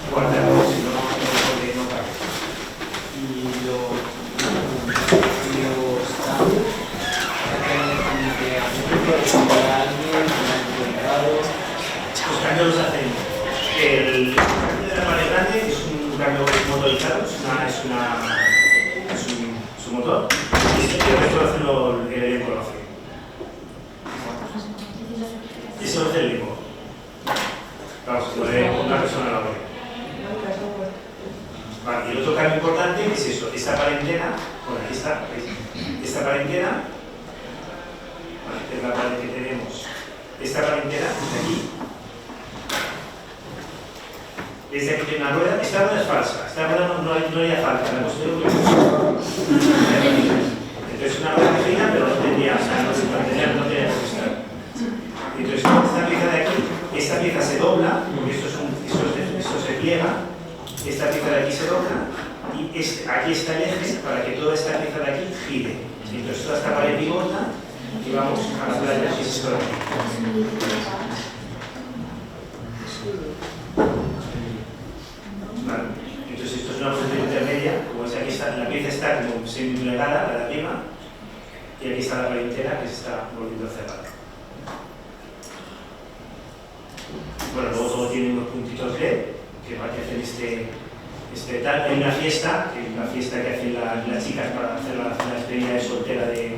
guardarlo, si no cabe. Y Los cambios los hacemos. El cambio de la pared grande es un cambio motorizado, es un motor, y el resto lo hace el elenco. Eso lo hace el elenco. Vamos, puede una persona la puede. Vale, y el otro cambio importante es eso, esta pared entera, bueno, aquí está, ¿veis? Esta pared entera, vale, que es la pared que tenemos, esta pared entera, de aquí. Desde aquí tiene una rueda, esta rueda es falsa, esta rueda no haría falta, la hemos tenido que entonces una rueda fina, pero no tendría, o sea, no tenía por qué estar. Entonces esta pieza de aquí, esta pieza se dobla, porque esto se pliega, esta pieza de aquí se dobla, y aquí está el eje para que toda esta pieza de aquí gire. Entonces toda esta pared pivota y vamos a la playa, y es esto de aquí. Vale. Entonces esto es una posición intermedia, como es aquí está, la pieza está como semi-plegada, la de arriba, y aquí está la pared entera que se está volviendo a cerrar. Bueno, luego todo tiene unos puntitos LED que hacen este tal. Hay una fiesta, que es la fiesta que hacen las chicas para hacer la despedida de soltera de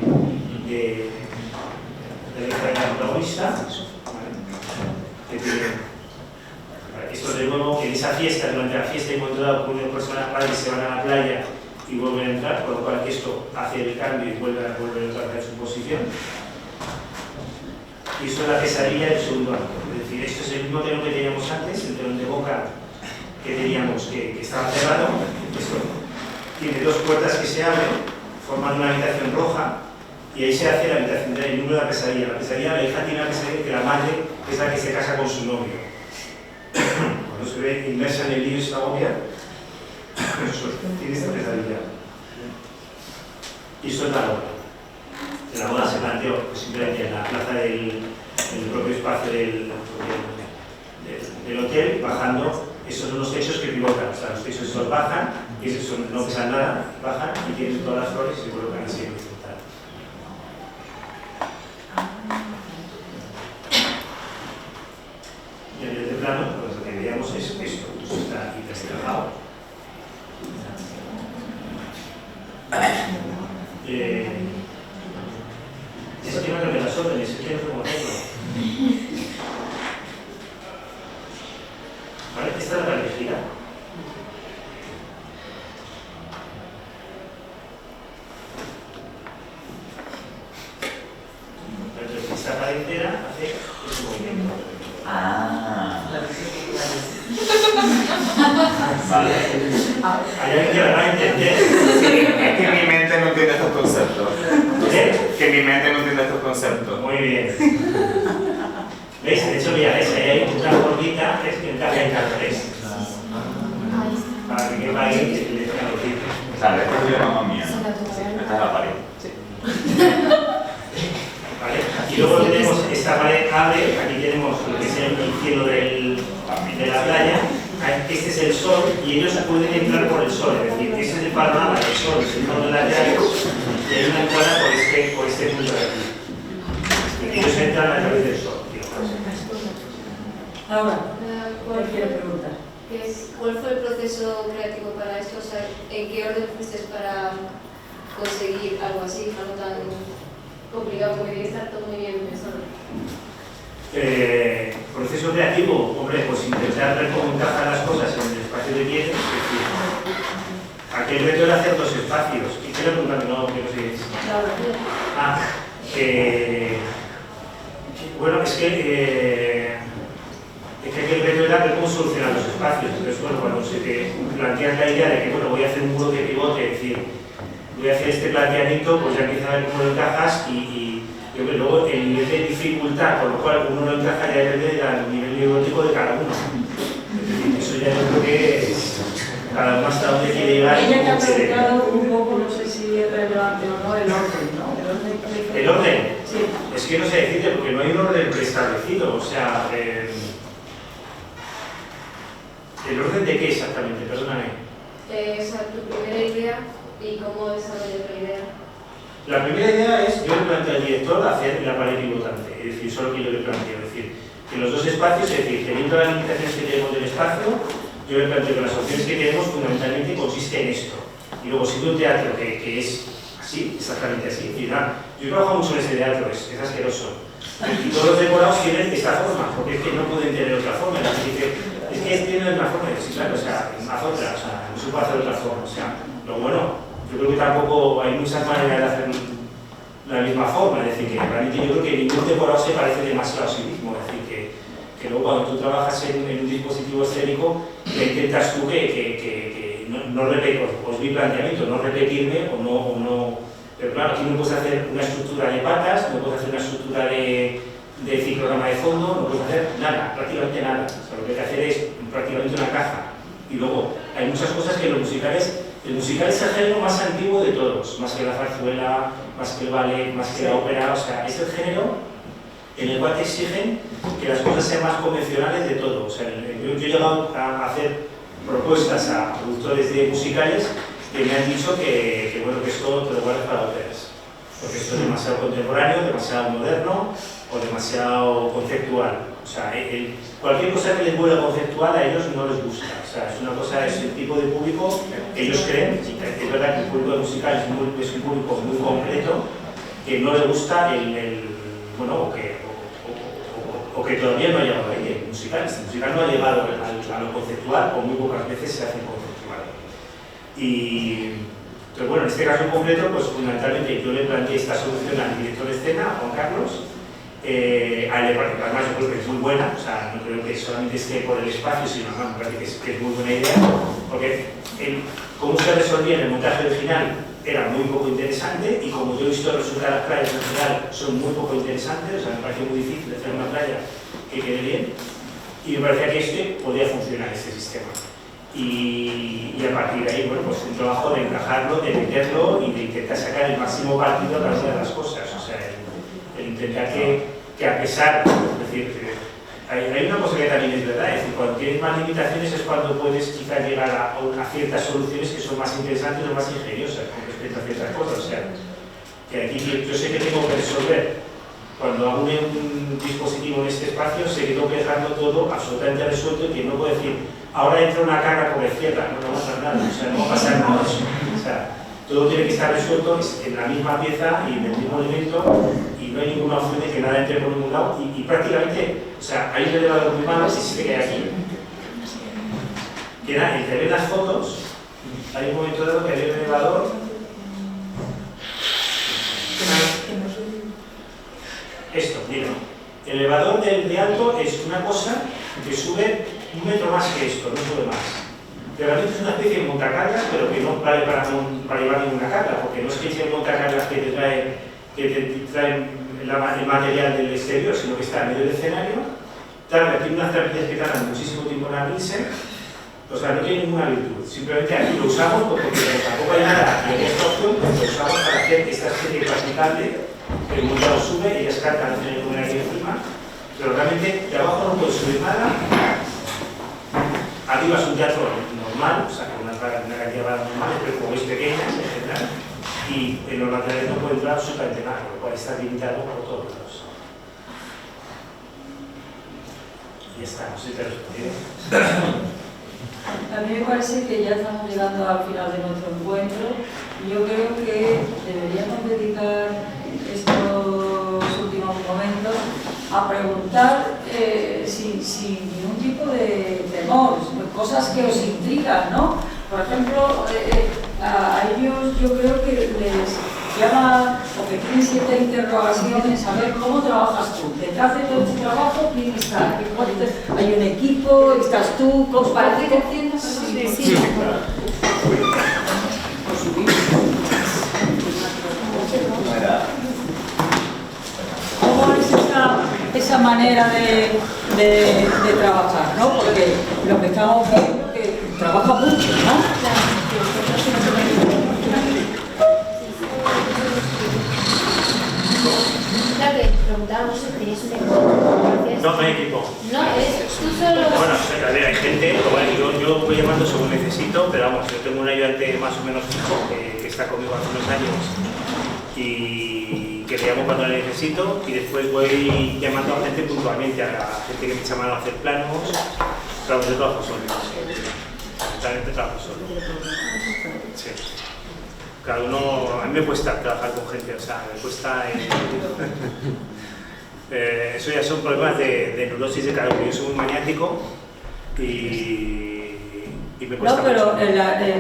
la hija de la protagonista. ¿Vale? Esto es de nuevo que en esa fiesta, durante la fiesta, en un momento dado, algunas personas padres se van a la playa y vuelven a entrar, por lo cual esto hace el cambio y vuelve a entrar en su posición. Y esto es la pesadilla del segundo acto. Es decir, esto es el mismo telón que teníamos antes, el telón de boca que teníamos que estaba cerrado. Esto tiene dos puertas que se abren, formando una habitación roja, y ahí se hace la habitación del número de la pesadilla. La pesadilla, la hija tiene la pesadilla que la madre es la que se casa con su novio. Cuando se ve inmersa en el lío esta novia, tiene esta pesadilla. Y esto es la boda. La boda se planteó simplemente en la plaza del propio espacio del hotel, bajando. Esos son los techos que pivotan, o sea, los techos estos bajan, y esos no pesan nada, bajan y tienen todas las flores y se colocan así en el horizontal. Y a nivel de plano, pues lo que veíamos es esto, pues está aquí trabajado. Es que no creo que las órdenes, es que no sé cómo hacerlo. ¿Vale? Esta es la pared gira. esta pared entera hace ese movimiento. Ah. Vale. Hay alguien que lo va a entender. Es que mi mente no entiende estos conceptos. Que mi mente no entiende estos conceptos. Muy bien. ¿Veis? De hecho, mira, ¿ves? Ahí hay una gordita que encaja en cada tres. Para que quepa ahí que le toca gordita. Claro, esta es la mamá mía. Esta es la pared. ¿Vale? Y luego tenemos esta pared abre, aquí tenemos lo que es el cielo de la playa, este es el sol y ellos pueden entrar por el sol, es decir, este es el panorama del sol, es el fondo de la playa y hay una entrada por este punto de aquí. Ellos entran a través del sol. Ahora, ¿cuál quiere preguntar? ¿Cuál fue el proceso creativo para esto? O sea, ¿en qué orden fuiste para conseguir algo así, algo tan complicado, porque tiene que estar todo muy bien pensado? Proceso creativo, hombre, pues intentar ver cómo encajan las cosas en el espacio que tienes. Es decir, aquel reto era hacer dos espacios. Y quiero preguntarme, no quiero seguir. Bueno, es que aquel reto era ver cómo solucionar los espacios. Entonces, bueno, cuando se te planteas la idea de que, bueno, voy a hacer un muro de pivote, es decir, voy a hacer este planteamiento, pues ya empieza a ver cómo lo encajas y luego el nivel de dificultad, con lo cual uno lo encaja ya depende del nivel neurótico de cada uno. Es decir, eso ya yo creo que es cada uno hasta dónde quiere llegar. Ella que ha preguntado un poco, no sé si es relevante o no, el orden, ¿no? ¿El orden? Sí. Es que no sé decirte, porque no hay un orden preestablecido, o sea... ¿el orden de qué exactamente? Perdóname. O sea, tu primera idea y cómo desarrollas la idea. La primera idea es, yo le planteo al director hacer la pared pivotante, es decir, solo que yo le planteo, es decir, que los dos espacios, es decir, teniendo las limitaciones que tenemos del espacio, yo le planteo que las opciones que tenemos fundamentalmente consiste en esto. Y luego, si un teatro que es así, exactamente así, es decir, yo trabajo mucho en ese teatro, es asqueroso. Y todos los decorados tienen esta forma, porque es que no pueden tener otra forma. Es que tienen una forma de decir, claro, o sea, haz otra, o sea, no se puede hacer de otra forma. O sea, lo bueno, yo creo que tampoco hay muchas maneras de hacer la misma forma, es decir, que realmente yo creo que ningún decorado se parece demasiado a sí mismo, es decir, que luego cuando tú trabajas en un dispositivo escénico, que intentas tú que no repetir, os mi planteamiento, no repetirme o no, pero claro, aquí no puedes hacer una estructura de patas, no puedes hacer una estructura de ciclograma de fondo, no puedes hacer nada, prácticamente nada, o sea, lo que hay que hacer es prácticamente una caja, y luego hay muchas cosas que los musicales. El musical es el género más antiguo de todos, más que la zarzuela, más que el ballet, más que la ópera, o sea, es el género en el cual te exigen que las cosas sean más convencionales de todo. O sea, yo he llegado a hacer propuestas a productores de musicales que me han dicho que bueno, que esto te lo guardes para óperas, porque esto es demasiado contemporáneo, demasiado moderno o demasiado conceptual. O sea, cualquier cosa que les vuelva conceptual a ellos no les gusta. O sea, es una cosa, es el tipo de público que ellos creen, es verdad que el público musical es un público muy completo, que no le gusta bueno, o que todavía no ha llegado ahí, el musical no ha llegado a lo conceptual, o muy pocas veces se hace conceptual. Pero bueno, en este caso en concreto, pues fundamentalmente yo le planteé esta solución al director de escena, a Juan Carlos. Además yo creo que es muy buena, o sea, no creo que solamente esté por el espacio, sino que me parece que es muy buena idea, porque cómo se resolvía en el montaje original era muy poco interesante, y como yo he visto resultar las playas en general son muy poco interesantes, o sea, me pareció muy difícil hacer una playa que quede bien, y me parecía que podía funcionar este sistema. Y a partir de ahí, bueno, pues un trabajo de encajarlo, de meterlo y de intentar sacar el máximo partido a cada una de las cosas, o sea, el intentar que a pesar, es decir, hay una cosa que también es verdad, es decir, cuando tienes más limitaciones es cuando puedes quizás llegar a ciertas soluciones que son más interesantes o más ingeniosas con respecto a ciertas cosas, o sea, que aquí yo sé que tengo que resolver, cuando hago un dispositivo en este espacio, sé que tengo que dejarlo todo absolutamente resuelto y que no puedo decir, ahora entra una carga por la izquierda, no va a pasar nada, o sea, no va a pasar nada de eso, o sea, todo tiene que estar resuelto en la misma pieza y en el mismo elemento, y no hay ninguna opción de que nada entre por ningún lado, y prácticamente, o sea, hay un elevador muy malo, si se queda aquí. Que nada, el que ve las fotos, hay un momento dado que había un elevador. Esto, mira. El elevador de alto es una cosa que sube 1 metro más que esto, no sube más. Realmente es una especie de montacargas, pero que no vale para llevar ninguna carga, porque no es que sea montacargas que te traen el material del exterior, sino que está en medio del escenario. Tiene unas trapezias que tardan muchísimo tiempo en abrirse, o sea, no tiene ninguna virtud. Simplemente aquí lo usamos porque tampoco hay nada en esta opción, pues lo usamos para hacer esta especie de pasitable que el montado sube, ellas cargan, no tienen ninguna aquí encima, pero realmente de abajo no puede subir nada. Arriba es un teatro normal, o sea, con una cantidad de balas normales, pero como es pequeña, etc. Y en los laterales no puede entrar absolutamente nada, lo cual está limitado por todos lados. Y ya está, no sé si te he respondido. A mí me parece que ya estamos llegando al final de nuestro encuentro y yo creo que deberíamos dedicar estos últimos momentos a preguntar sin ningún tipo de temor, cosas que os intrigan, ¿no? Por ejemplo, a ellos yo creo que les llama, o que tienen cierta interrogación en saber cómo trabajas tú. Detrás de todo tu trabajo, ¿quién está? ¿Hay un equipo? ¿Estás tú? ¿Para qué te entiendes? Sí. ¿Cómo es esa manera de trabajar, ¿no? Porque lo que estamos viendo es que trabaja mucho, ¿no? Claro, que preguntábamos si tenías un equipo. No hay equipo. No, es tú solo. Bueno, a ver, hay gente, bueno, yo voy llamando según necesito, pero vamos, yo tengo un ayudante más o menos fijo que está conmigo hace unos años y que le llamo cuando le necesito y después voy llamando a gente puntualmente, a la gente que me echa mano a hacer planos, pero yo trabajo solo. Totalmente trabajo solo. Sí. Cada uno, a mí me cuesta trabajar con gente, o sea, me cuesta... eso ya son problemas de neurosis de cada uno. Yo soy muy maniático y me cuesta no, pero mucho.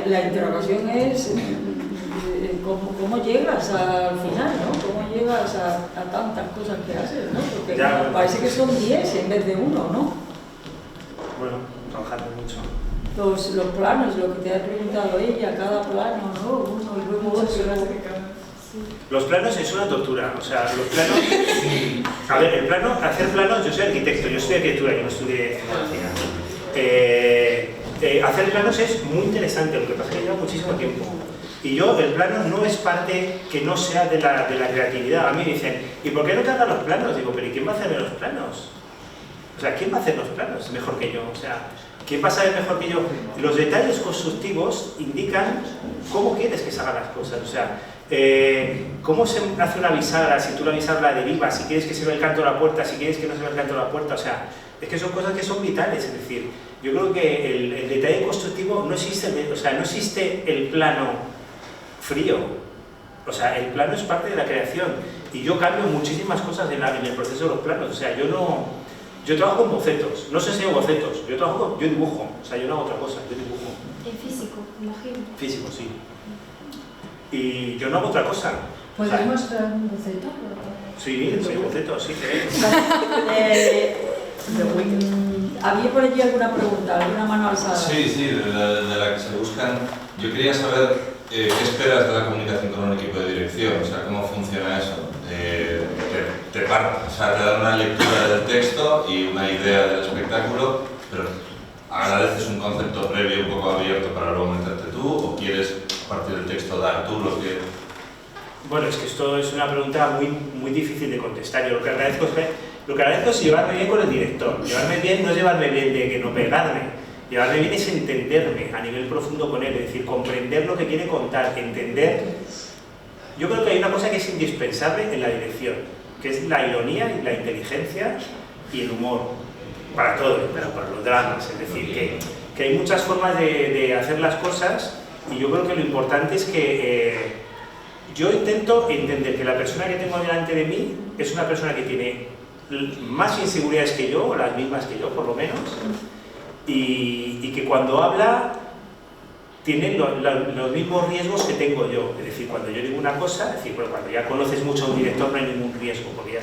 la interrogación es ¿cómo llegas al final, ¿no? ¿Cómo llegas a tantas cosas que haces, ¿no? Porque ya, bueno, parece que son 10 en vez de 1, ¿no? Bueno, trabajando mucho. Los planos, lo que te ha preguntado ella, cada plano, ¿no? Uno y luego otro. Los planos es una tortura, o sea, los planos... A ver, hacer planos, yo soy arquitecto, yo estudié arquitectura, yo no estudié escenografía. Hacer planos es muy interesante, lo que pasa es que lleva muchísimo tiempo. Y yo, el plano no es parte que no sea de la creatividad. A mí me dicen, ¿y por qué no te hagan los planos? Digo, ¿pero y quién va a hacer los planos? O sea, ¿quién va a hacer los planos mejor que yo? O sea, ¿quién va a saber mejor que yo? Los detalles constructivos indican cómo quieres que se hagan las cosas. O sea, cómo se hace una bisagra, si tú la bisagra derivas, si quieres que se vea el canto de la puerta, si quieres que no se vea el canto de la puerta. O sea, es que son cosas que son vitales. Es decir, yo creo que el detalle constructivo no existe, o sea, no existe el plano frío. O sea, el plano es parte de la creación. Y yo cambio muchísimas cosas en el proceso de los planos. O sea, yo trabajo con bocetos, no sé si hago bocetos, yo dibujo, o sea, yo no hago otra cosa, yo dibujo. En físico, imagino. Físico, sí. Y yo no hago otra cosa. ¿Podemos mostrar un boceto? Sí, bocetos, sí. ¿Había por allí alguna pregunta, alguna mano alzada? Sí, de la que se buscan. Yo quería saber qué esperas de la comunicación con un equipo de dirección, o sea, cómo funciona eso. Te parten, o sea, te dan una lectura del texto y una idea del espectáculo, pero agradeces un concepto previo un poco abierto para luego meterte tú, o quieres a partir del texto dar tú lo que... Bueno, es que esto es una pregunta muy difícil de contestar. Yo lo que agradezco es llevarme bien con el director. Llevarme bien no es llevarme bien de que no pegarme. Llevarme bien es entenderme a nivel profundo con él, es decir, comprender lo que quiere contar, entender. Yo creo que hay una cosa que es indispensable en la dirección, que es la ironía y la inteligencia y el humor, para todo, pero para los dramas. Es decir, que hay muchas formas de hacer las cosas y yo creo que lo importante es que yo intento entender que la persona que tengo delante de mí es una persona que tiene más inseguridades que yo, o las mismas que yo, por lo menos, y que cuando habla tienen los mismos riesgos que tengo yo. Es decir, cuando yo digo una cosa, es decir, bueno, cuando ya conoces mucho a un director no hay ningún riesgo, porque ya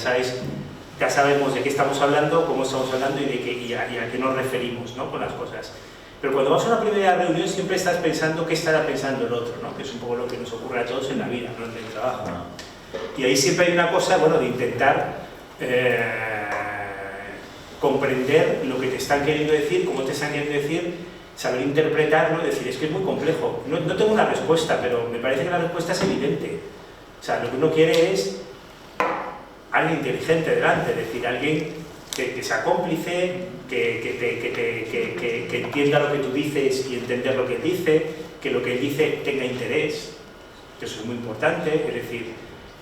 sabemos de qué estamos hablando, cómo estamos hablando y a qué nos referimos, ¿no?, con las cosas. Pero cuando vas a una primera reunión siempre estás pensando qué estará pensando el otro, ¿no?, que es un poco lo que nos ocurre a todos en la vida, no en el trabajo, ¿no? Y ahí siempre hay una cosa, bueno, de intentar comprender lo que te están queriendo decir, cómo te están queriendo decir, saber interpretarlo, decir, es que es muy complejo. No tengo una respuesta, pero me parece que la respuesta es evidente. O sea, lo que uno quiere es alguien inteligente delante, es decir, alguien que sea cómplice, que entienda lo que tú dices y entender lo que él dice, que lo que él dice tenga interés, que eso es muy importante, es decir,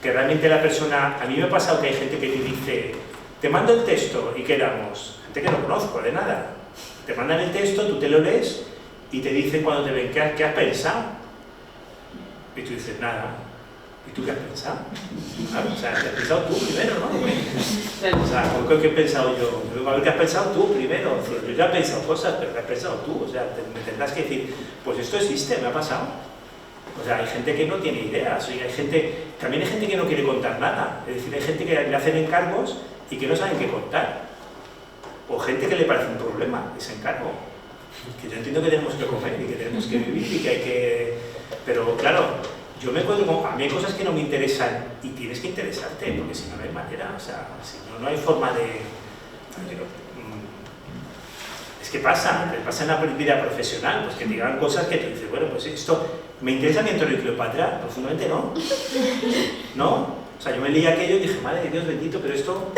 que realmente la persona... A mí me ha pasado que hay gente que te dice, te mando el texto y quedamos, gente que no conozco de nada, te mandan el texto, tú te lo lees y te dicen cuando te ven, ¿qué has pensado? Y tú dices, nada. ¿Y tú qué has pensado? Claro, o sea, ¿qué has pensado tú primero, no? O sea, ¿qué he pensado yo? A ver, ¿qué has pensado tú primero? Yo ya he pensado cosas, pero ¿qué has pensado tú? O sea, me tendrás que decir, pues esto existe, me ha pasado. O sea, hay gente que no tiene ideas, y también hay gente que no quiere contar nada. Es decir, hay gente que le hacen encargos y que no saben qué contar. O gente que le parece un problema ese encargo. Que yo entiendo que tenemos que comer y que tenemos que vivir y que hay que... Pero claro, yo me encuentro a mí hay cosas que no me interesan y tienes que interesarte, porque si no, no hay manera. O sea, si no, no hay forma de... Es que pasa en la vida profesional, pues que te digan cosas que tú dices, bueno, pues esto... ¿Me interesa mi Antonio y Cleopatra? Profundamente no. ¿No? O sea, yo me leí aquello y dije, madre de Dios bendito, pero esto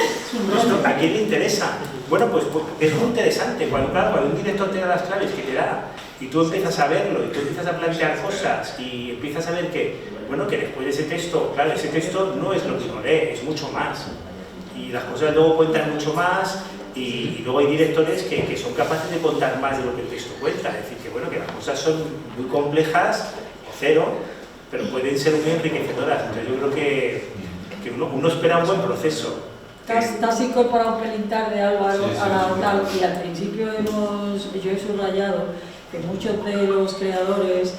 ¿a quién le interesa? Bueno, pues es muy interesante. Cuando un director te da las claves que te da y tú empiezas a verlo y tú empiezas a plantear cosas y empiezas a ver que, bueno, que después de ese texto, claro, ese texto no es lo que uno lee, es mucho más. Y las cosas luego cuentan mucho más y luego hay directores que son capaces de contar más de lo que el texto cuenta. Es decir, que bueno, que las cosas son muy complejas, o cero, pero pueden ser muy enriquecedoras. Entonces yo creo que uno espera un buen proceso. Te has incorporado un pelín tarde, Álvaro, y al principio yo he subrayado que muchos de los creadores,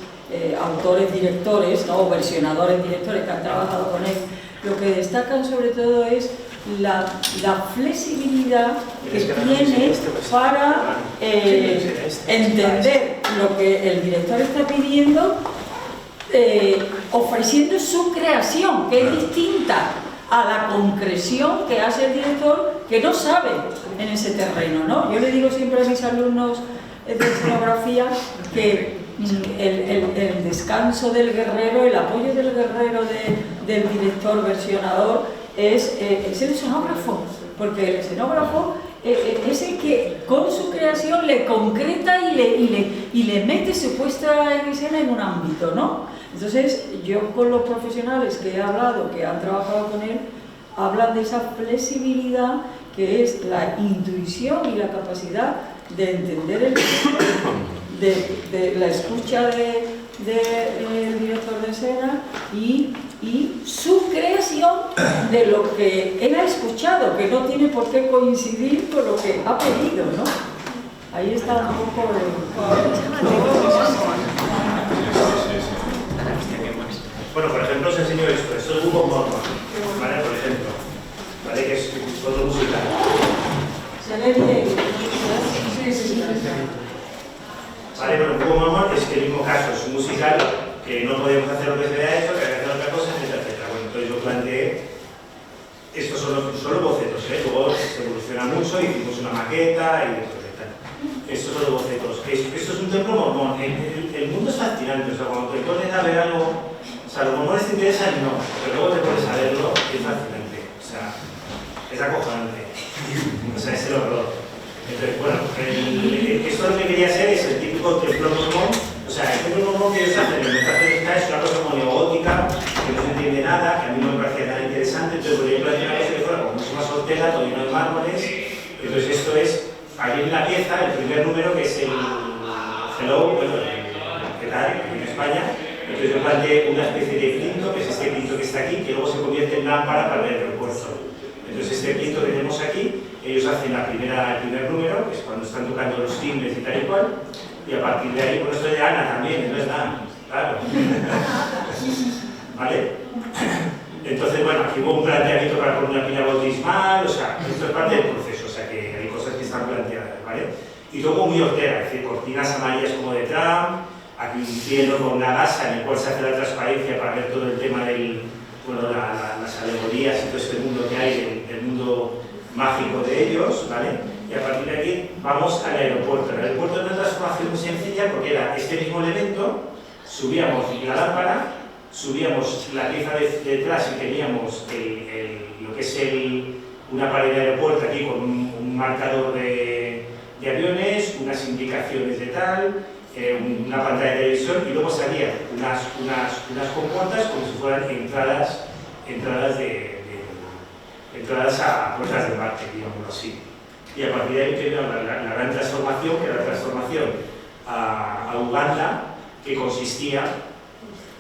autores, directores, ¿no?, o versionadores, directores que han trabajado con él, lo que destacan sobre todo es la flexibilidad que tiene para entender lo que el director está pidiendo, ofreciendo su creación, que es distinta a la concreción que hace el director, que no sabe en ese terreno, ¿no? Yo le digo siempre a mis alumnos de escenografía que el descanso del guerrero, el apoyo del guerrero del director versionador es el escenógrafo, porque el escenógrafo es el que con su creación le concreta y le mete su puesta en escena en un ámbito, ¿no? Entonces, yo con los profesionales que he hablado, que han trabajado con él, hablan de esa flexibilidad que es la intuición y la capacidad de entender el de la escucha del director de escena y su creación de lo que él ha escuchado, que no tiene por qué coincidir con lo que ha pedido, ¿no? Ahí está un poco Bueno, por ejemplo, os enseño esto es el grupo Mormon, ¿vale? Por ejemplo, ¿vale? Que es todo musical. ¿Se ve bien? Sí. Vale, pero el grupo Mormon es el mismo caso, es un musical que no podemos hacer lo que se vea hecho, que hay que hacer otra cosa, etcétera. Bueno, entonces yo planteé, estos son solo bocetos, luego se evoluciona mucho y hicimos una maqueta y tal. Estos son los bocetos. Esto es un templo mormón. El mundo es fascinante, o sea, cuando te pones a ver algo. O sea, los mormones te interesan, no, pero luego te pones a verlo y es fascinante, o sea, es acojonante, o sea, es el horror. Entonces, bueno, esto lo que quería ser es el típico templo mormón, o sea, el templo mormón que ellos hacen en nuestra técnica es una cosa como neogótica, que no se entiende nada, que a mí no me parecía tan interesante, entonces por ejemplo hay una cosa que fuera como mucho más hortera, todo lleno de mármoles, entonces esto es, aquí en la pieza, el primer número que es el Hello, bueno, ¿qué tal? En España. Entonces yo planteé una especie de plinto, que es este plinto que está aquí, que luego se convierte en lámpara para el aeropuerto. Entonces este plinto que tenemos aquí ellos hacen el primer número, que es cuando están tocando los timbres y tal y cual, y a partir de ahí, bueno, esto es de Ana también, es verdad, claro. ¿Vale? Entonces, bueno, aquí hubo un planteamiento para poner una pila bautismal, o sea, esto es parte del proceso, o sea, que hay cosas que están planteadas, ¿vale? Y todo muy hortera, es decir, cortinas amarillas como de Trump, aquí un cielo con una gasa en el cual se hace la transparencia para ver todo el tema del, bueno, las alegorías y todo este mundo que hay, el mundo mágico de ellos, ¿vale? Y a partir de aquí vamos al aeropuerto. El aeropuerto es una transformación muy sencilla porque era este mismo elemento, subíamos la lámpara, subíamos la pieza de detrás y teníamos lo que es una pared de aeropuerto aquí con un marcador de aviones, unas indicaciones de tal, una pantalla de televisión y luego salían unas compuertas como si fueran entradas a puertas de Marte, digámoslo así. Y a partir de ahí vino la gran transformación, que era la transformación a Uganda, que consistía,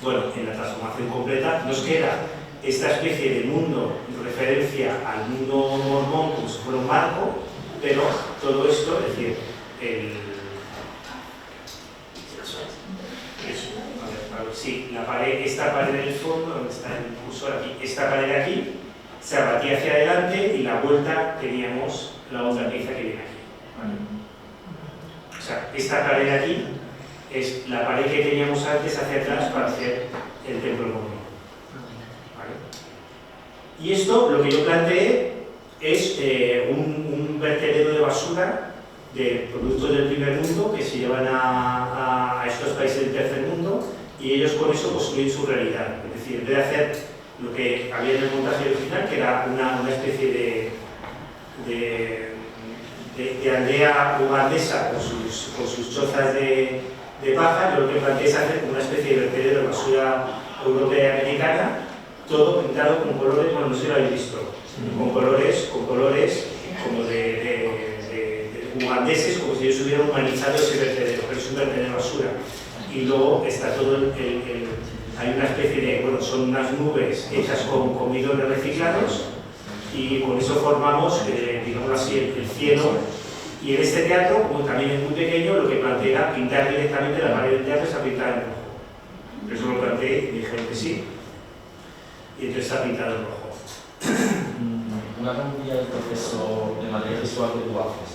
bueno, en la transformación completa. Nos queda esta especie de mundo en referencia al mundo mormón como si fuera un marco, pero todo esto, es decir, sí, esta pared del fondo, donde está el cursor aquí, esta pared de aquí, se abatía hacia adelante y la vuelta teníamos la otra pieza que viene aquí. ¿Vale? O sea, esta pared de aquí es la pared que teníamos antes hacia atrás para hacer el templo mormón. ¿Vale? Y esto, lo que yo planteé, es un vertedero de basura de productos del primer mundo que se llevan a estos países del tercer mundo y ellos con eso construyen su realidad. Es decir, en vez de hacer lo que había en el montaje original, que era una especie de aldea ugandesa con sus chozas de paja, lo que planteé es hacer una especie de vertedero de basura europea y americana, todo pintado con colores, bueno, no sé si lo habéis visto, con colores como de ugandeses, como si ellos hubieran humanizado ese vertedero, pero es un vertedero de basura. Y luego está todo hay una especie de, bueno, son unas nubes hechas con bidones reciclados y con eso formamos, digamos así, el cielo. Y en este teatro, como también es muy pequeño, lo que planteé era pintar directamente la pared del teatro, está pintada en rojo. Por eso lo planteé y me dijeron que sí. Y entonces está pintado en rojo. Una pregunta del proceso de material visual que tú haces.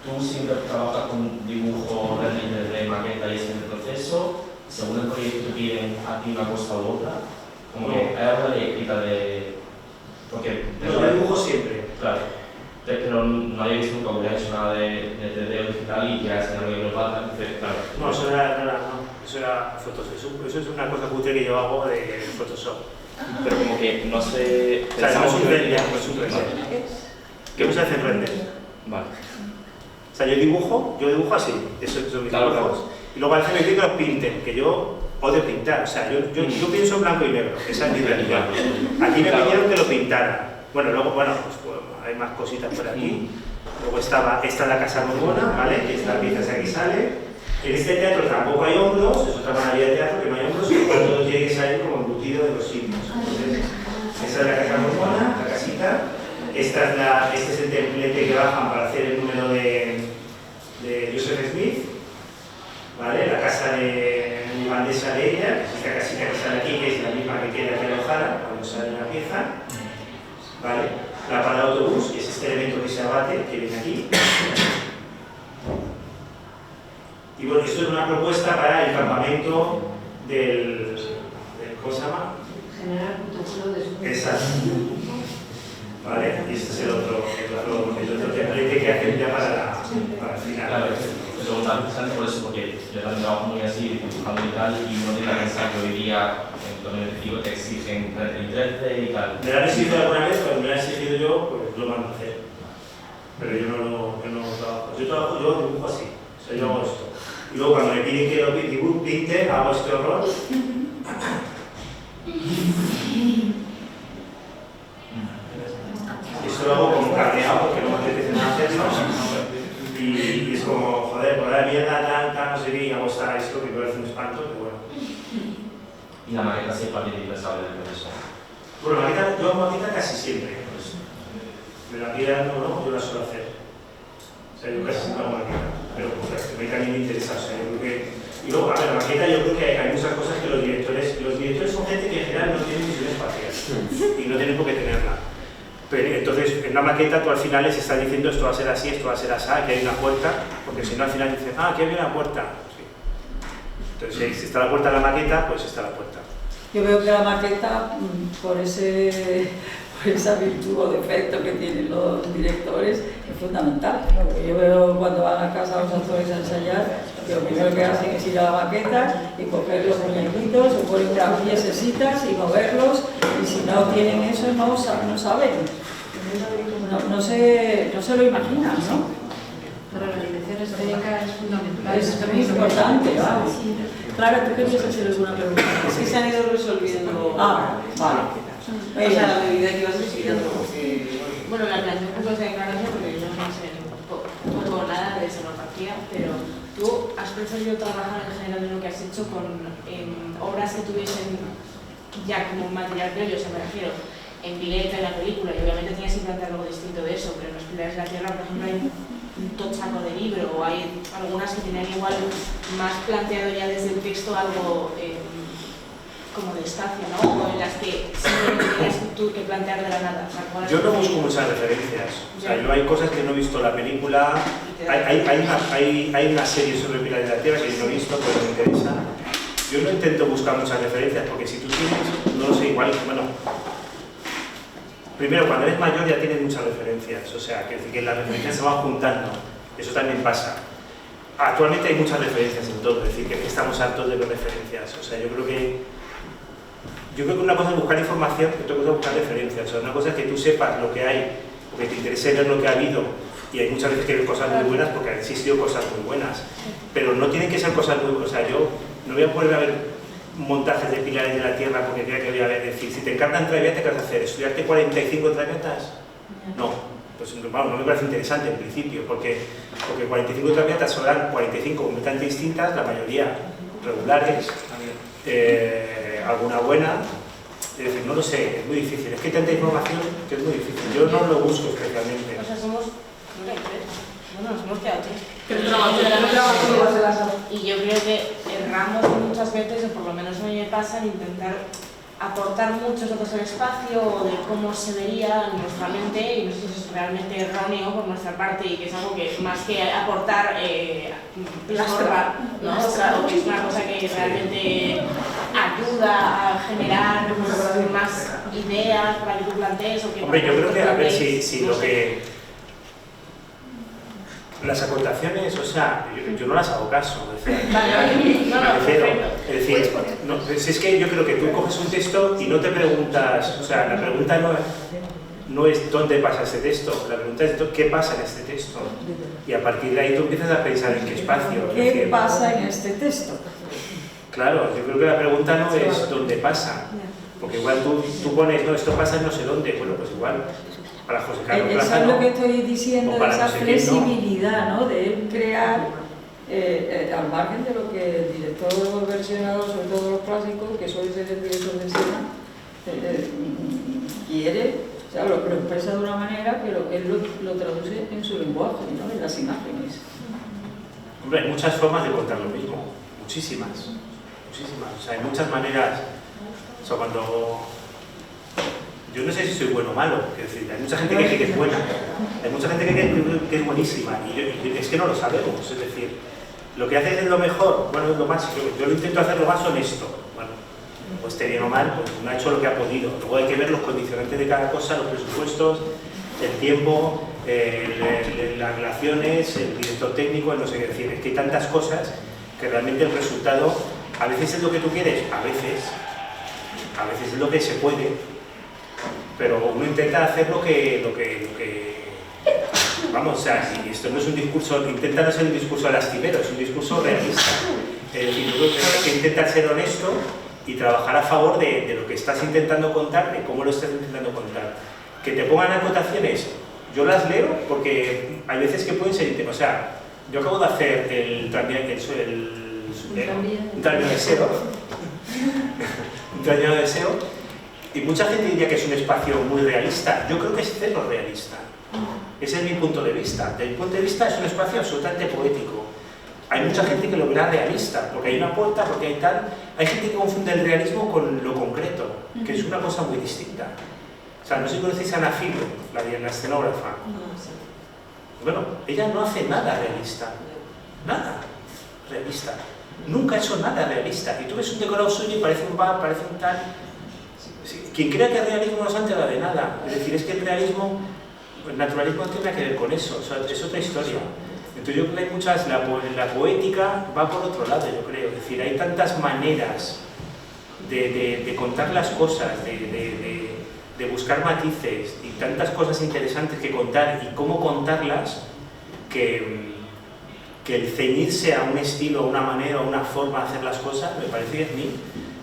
¿Tú siempre trabajas con dibujo de maqueta y ese es el proceso? Según el proyecto te piden a ti una cosa u otra, como que hay alguna dialéctica de... Porque... Yo dibujo siempre. Claro. Pero no había visto nunca, hubiera hecho nada de 3D digital y ya se me lo falta, entonces, claro. No, eso era Photoshop. Eso es una cosa cutre que yo hago de Photoshop. Pero como que no sé... O sea, no es un render, no es un render. ¿Qué se hace en render? Vale. O sea, yo dibujo así, eso son mis dibujos. Y luego al final me pido los pinten, que yo odio pintar, o sea, yo pienso en blanco y negro, esa es mi realidad. Aquí me pidieron que lo pintara. Bueno, luego, pues, hay más cositas por aquí. Luego esta es la casa mormona, ¿vale? Que esta pieza aquí sale. En este teatro tampoco hay hombros, es otra maravilla de teatro, que no hay hombros, y todo tiene que salir como embutido de los signos. Entonces, esta es la casa mormona, la casita. Este es el templete que bajan para hacer el número de Joseph Smith, ¿vale? La casa ugandesa de ella, que es esta casita que sale aquí, que es la misma que queda aquí en Ojara, cuando sale una pieza, ¿vale? La parada de autobús, que es este elemento que se abate, que viene aquí. Y bueno, esto es una propuesta para el campamento del ¿cómo se llama? Generar protocolo de supervivencia. Exacto. ¿Vale? Y este es el otro templete que hacen ya para el final. Claro, es preguntar precisamente por eso, porque yo también trabajo muy así, dibujando y tal, y uno tiene que pensar que hoy día en lo negativo te exigen 3D y tal. Me lo han exigido alguna vez, cuando me lo han exigido yo, pues lo mando a hacer. Pero yo no trabajo. Yo dibujo así, o sea, yo hago esto. Y luego cuando me piden que lo pinte, hago este horror. Esto lo hago como carneado porque no me apetece nada hacerlo. Y es como, joder, por la mierda, tan, no sé qué, y hago esto que parece un espanto, pero bueno. Y la maqueta sí es parte indispensable del proceso. Bueno, yo hago maqueta casi siempre. O sea, yo De la piedra no, yo la suelo hacer. O sea, yo casi siempre hago maqueta, pero pues, a mí también me interesa. O sea, yo creo que... Y luego, a ver, la maqueta yo creo que hay muchas cosas que los directores son gente que en general no tienen visión espacial y no tienen por qué tenerla. Pero, entonces, en una maqueta tú al final les estás diciendo esto va a ser así, esto va a ser así, que hay una puerta, porque si no al final dicen, aquí hay una puerta. Sí. Entonces, si está la puerta en la maqueta, pues está la puerta. Yo veo que la maqueta, por esa virtud o defecto que tienen los directores, es fundamental. Porque yo veo cuando van a casa los actores a ensayar, que lo primero que hacen es ir a la maqueta y coger los muñequitos, o ponen unas piececitas y moverlos, y si no tienen eso no saben. No se lo imaginan, ¿no? Para la dirección escénica es fundamental. Es muy importante, vamos. Clara, ¿tú querías hacer alguna pregunta? Es que se han ido resolviendo. Vale. O sea, a medida que ibas explicando, bueno, la relación un poco de declaración, porque yo no sé poco nada de sonografía, pero tú has preferido trabajar en general en lo que has hecho con obras que tuviesen ya como material previo, o sea, me refiero, en Pileta, en la película, y obviamente tenías que plantear algo distinto de eso, pero en Los Pilares de la Tierra, por ejemplo, hay un tochaco de libro, o hay algunas que tenían igual más planteado ya desde el texto algo como de espacio, ¿no? O en las que simplemente tenías tú que plantear de la nada. O sea, yo no busco muchas referencias. O sea, yo hay cosas que no he visto en la película. Hay una serie sobre Pilares de la Tierra que yo no he visto, pero me interesa. Yo no intento buscar muchas referencias, porque si tú tienes, no lo sé, igual, bueno... Primero, cuando eres mayor ya tienes muchas referencias, o sea, que las referencias se van juntando. Eso también pasa. Actualmente hay muchas referencias en todo, es decir, que estamos hartos de ver referencias. O sea, yo creo que una cosa es buscar información y otra cosa es buscar referencias. O sea, una cosa es que tú sepas lo que hay, o que te interese ver lo que ha habido, y hay muchas veces que hay cosas muy buenas porque han existido cosas muy buenas. Pero no tienen que ser cosas muy buenas. O sea, yo no voy a poder ver montajes de Pilares de la Tierra porque crea que voy a ver. Es decir, si te encantan Traviata, ¿qué vas a hacer? ¿Estudiarte 45 Traviatas? No. Pues vamos, no me parece interesante en principio, porque 45 Traviatas son 45 completamente distintas, la mayoría regulares, alguna buena. Es decir, no lo sé, es muy difícil. Es que hay tanta información que es muy difícil. Yo no lo busco especialmente. O sea, somos... Bueno, nos hemos quedado aquí. Y yo creo que erramos muchas veces, o por lo menos a mí me pasa, en intentar aportar muchos datos al espacio o de cómo se vería en nuestra mente, y no sé si es realmente erróneo por nuestra parte y que es algo que más que aportar lastra, ¿no? O sea, que es una cosa que realmente ayuda a generar más ideas para que tú plantees o que... Hombre, yo creo que a ver si lo que... Las acotaciones, o sea, yo no las hago caso. Es decir, si es que yo creo que tú coges un texto y no te preguntas, o sea, la pregunta no es dónde pasa ese texto, la pregunta es qué pasa en este texto. Y a partir de ahí tú empiezas a pensar en qué espacio. ¿Qué pasa en este texto? Claro, yo creo que la pregunta no es dónde pasa, porque igual tú pones, no, esto pasa en no sé dónde, bueno, pues igual. Para José Carlos Plaza, Plaza, es lo que estoy diciendo, de esa flexibilidad, ¿no? De él crear, al margen de lo que el director versionador, sobre todo los clásicos, que suele ser el director de escena, quiere, o sea, lo expresa de una manera, pero él lo traduce en su lenguaje, ¿no? En las imágenes. Hombre, hay muchas formas de contar lo mismo, muchísimas. O sea, hay muchas maneras. O sea, cuando... Yo no sé si soy bueno o malo, es decir, hay mucha gente que cree que es buena, hay mucha gente que cree que es buenísima, y es que no lo sabemos, es decir, lo que haces es lo mejor, bueno, es lo más, yo lo intento hacer lo más honesto, bueno, pues esté bien o mal, pues uno ha hecho lo que ha podido, luego hay que ver los condicionantes de cada cosa, los presupuestos, el tiempo, las relaciones, el director técnico, no sé qué decir, es que hay tantas cosas que realmente el resultado, a veces es lo que tú quieres, a veces es lo que se puede, pero uno intenta hacer lo que vamos, o sea, si esto no es un discurso, intenta no ser un discurso lastimero, es un discurso realista. Es decir, yo creo que hay que intentar ser honesto y trabajar a favor de lo que estás intentando contar, de cómo lo estás intentando contar. Que te pongan acotaciones, yo las leo porque hay veces que pueden ser, o sea, yo acabo de hacer un tranvía de SEO, y mucha gente diría que es un espacio muy realista. Yo creo que es cero realista. Ese es mi punto de vista. Desde mi punto de vista es un espacio absolutamente poético. Hay mucha gente que lo verá realista, porque hay una puerta, porque hay tal... Hay gente que confunde el realismo con lo concreto, que es una cosa muy distinta. O sea, no sé si conocéis a Ana Fibro, la escenógrafa. Bueno, ella no hace nada realista. Nada realista. Nunca ha hecho nada realista. Y tú ves un decorado suyo y parece un bar, parece un tal... Quien crea que el realismo no se ha enterado de nada. Es decir, es que el realismo, el naturalismo no tiene nada que ver con eso. O sea, es otra historia. Entonces yo creo que hay muchas... La poética va por otro lado, yo creo. Es decir, hay tantas maneras de contar las cosas, de buscar matices y tantas cosas interesantes que contar y cómo contarlas, que el ceñirse a un estilo, a una manera, a una forma de hacer las cosas, me parece que es mí.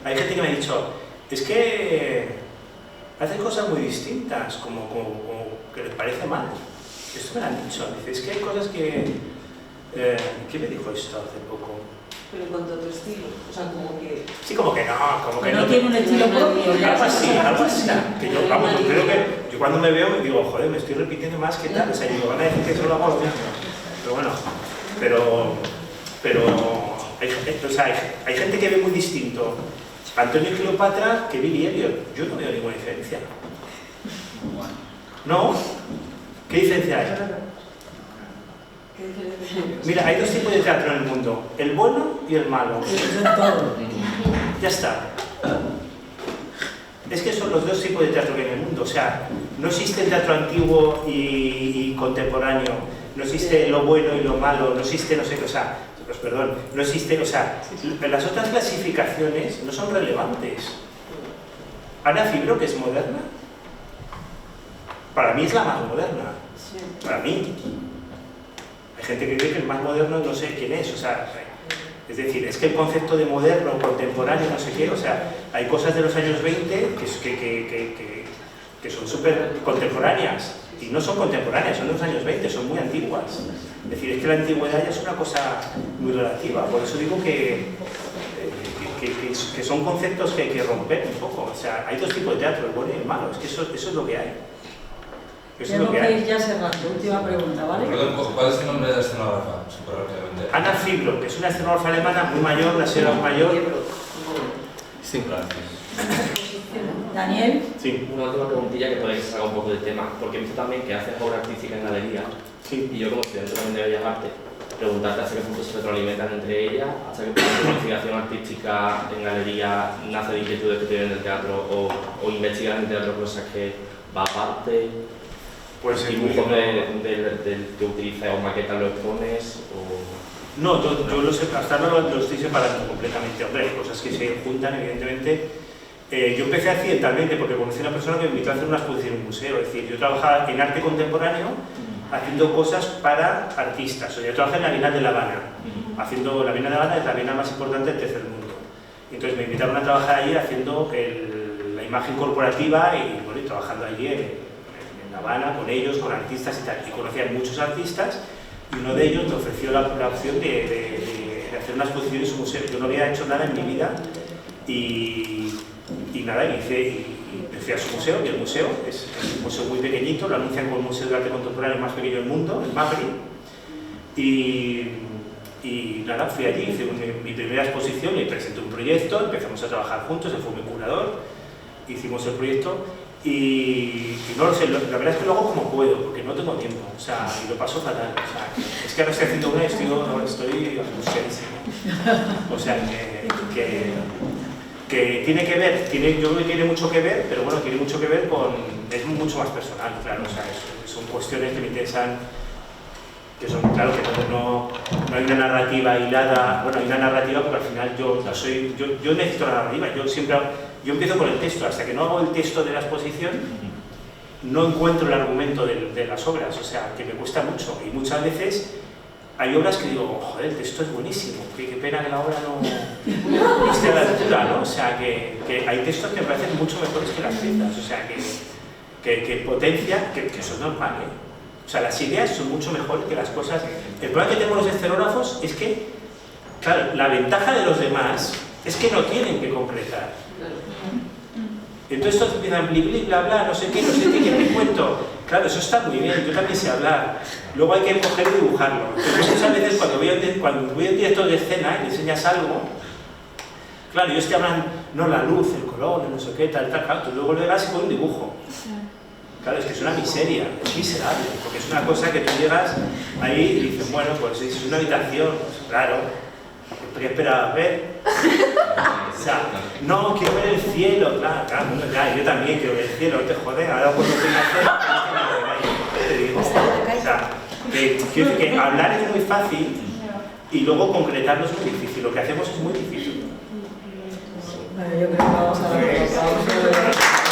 Hay gente que me ha dicho, es que hace cosas muy distintas, como que les parece mal. Esto me lo han dicho. Dice, es que hay cosas que... ¿Quién me dijo esto hace poco? Pero en cuanto a tu estilo, o sea, como que... Sí, como que no. No tiene un estilo propio. Algo así. Que yo, vamos, yo creo que yo cuando me veo me digo, joder, me estoy repitiendo más que tal. O sea, digo, van a decir que solo hago lo mismo. Pero bueno, pero hay gente que ve muy distinto. Antonio Cleopatra que Billy Elliot. Yo no veo ninguna diferencia. ¿No? ¿Qué diferencia hay? Mira, hay dos tipos de teatro en el mundo, el bueno y el malo. Ya está. Es que son los dos tipos de teatro que hay en el mundo. O sea, no existe el teatro antiguo y contemporáneo, no existe lo bueno y lo malo, no existe, no sé qué, o sea, perdón, no existe, o sea, las otras clasificaciones no son relevantes. Ana Fibro, que es moderna, para mí es la más moderna. Para mí. Hay gente que cree que el más moderno no sé quién es, o sea, es decir, es que el concepto de moderno, contemporáneo, no sé qué, o sea, hay cosas de los años 20 que son súper contemporáneas, y no son contemporáneas, son de los años 20, son muy antiguas. Es decir, es que la antigüedad ya es una cosa muy relativa, por eso digo que son conceptos que hay que romper un poco. O sea, hay dos tipos de teatro, el bueno y el malo, es que eso es lo que hay. Tengo que ir ya cerrando. Última pregunta, ¿vale? Perdón, ¿cuál es el nombre de la escenógrafa? Súper rápidamente. Ana Fibro, que es una escenógrafa alemana muy mayor, la señora mayor. Sí, gracias. Daniel. Sí. Una última preguntilla que podéis sacar un poco del tema, porque he visto también que haces obra artística en galería. Sí. Y yo como estudiante también de Bellas Artes, preguntarte hasta qué punto se retroalimentan entre ellas, hasta qué punto la investigación artística en galería nace de inquietudes que tienen del teatro o investigan en el teatro cosas que va aparte. Pues dibujos que utilizas o maquetas lo expones o... No, yo hasta ahora lo estoy separando completamente. Hombre, hay cosas que se juntan, evidentemente. Yo empecé accidentalmente porque conocí a una persona que me invitó a hacer una exposición en un museo. Es decir, yo trabajaba en arte contemporáneo haciendo cosas para artistas. O sea, yo trabajé en la Bienal de La Habana. Haciendo la Bienal de La Habana es la bienal más importante del tercer mundo. Entonces me invitaron a trabajar allí haciendo la imagen corporativa y, bueno, y trabajando allí en La Habana con ellos, con artistas y tal. Y conocí a muchos artistas y uno de ellos me ofreció la opción de hacer una exposición en su museo. Yo no había hecho nada en mi vida y nada, y fui a su museo, y el museo es un museo muy pequeñito, lo anuncian como el Museo de Arte Contemporáneo más pequeño del mundo, el MAPRI, y nada, fui allí, hice mi primera exposición, le presenté un proyecto, empezamos a trabajar juntos, él fue mi curador, hicimos el proyecto y no lo sé, la verdad es que lo hago como puedo, porque no tengo tiempo, o sea, y lo paso fatal, o sea, es que ahora estoy haciendo una y estoy angustiadísimo, o sea, que tiene que ver, yo creo que tiene mucho que ver, pero bueno, tiene mucho que ver con, es mucho más personal, claro, o sea, son cuestiones que me interesan, que son, claro, que no hay una narrativa hilada, bueno, hay una narrativa porque al final yo necesito la narrativa, yo empiezo con el texto, hasta que no hago el texto de la exposición, no encuentro el argumento de las obras, o sea, que me cuesta mucho, y muchas veces hay obras que digo, joder, el texto es buenísimo, qué pena que la obra no esté a la altura, ¿no? O sea, que hay textos que me parecen mucho mejores que las piezas, o sea, que potencia, que eso es normal, ¿eh? O sea, las ideas son mucho mejores que las cosas. El problema que tenemos los escenógrafos es que, claro, la ventaja de los demás es que no tienen que concretar. Entonces todos empiezan bli bli, bla bla, no sé qué, que te cuento. Claro, eso está muy bien, yo también sé hablar. Luego hay que coger y dibujarlo. Pero muchas veces cuando voy a un director de escena y le enseñas algo, claro, yo estoy hablando, no la luz, el color, no sé qué, tal, claro, tú luego lo verás y con un dibujo. Claro, es que es una miseria, es miserable, porque es una cosa que tú llegas ahí y dices, bueno, pues es una habitación, pues, claro, ¿qué esperabas ver? O sea, no, quiero ver el cielo, claro, bueno, ya, yo también quiero ver el cielo, te joder, ahora cuando tengo que hacer, o sea, que hablar es muy fácil y luego concretarlo es muy difícil, lo que hacemos es muy difícil. Bueno, yo creo que vamos a ver.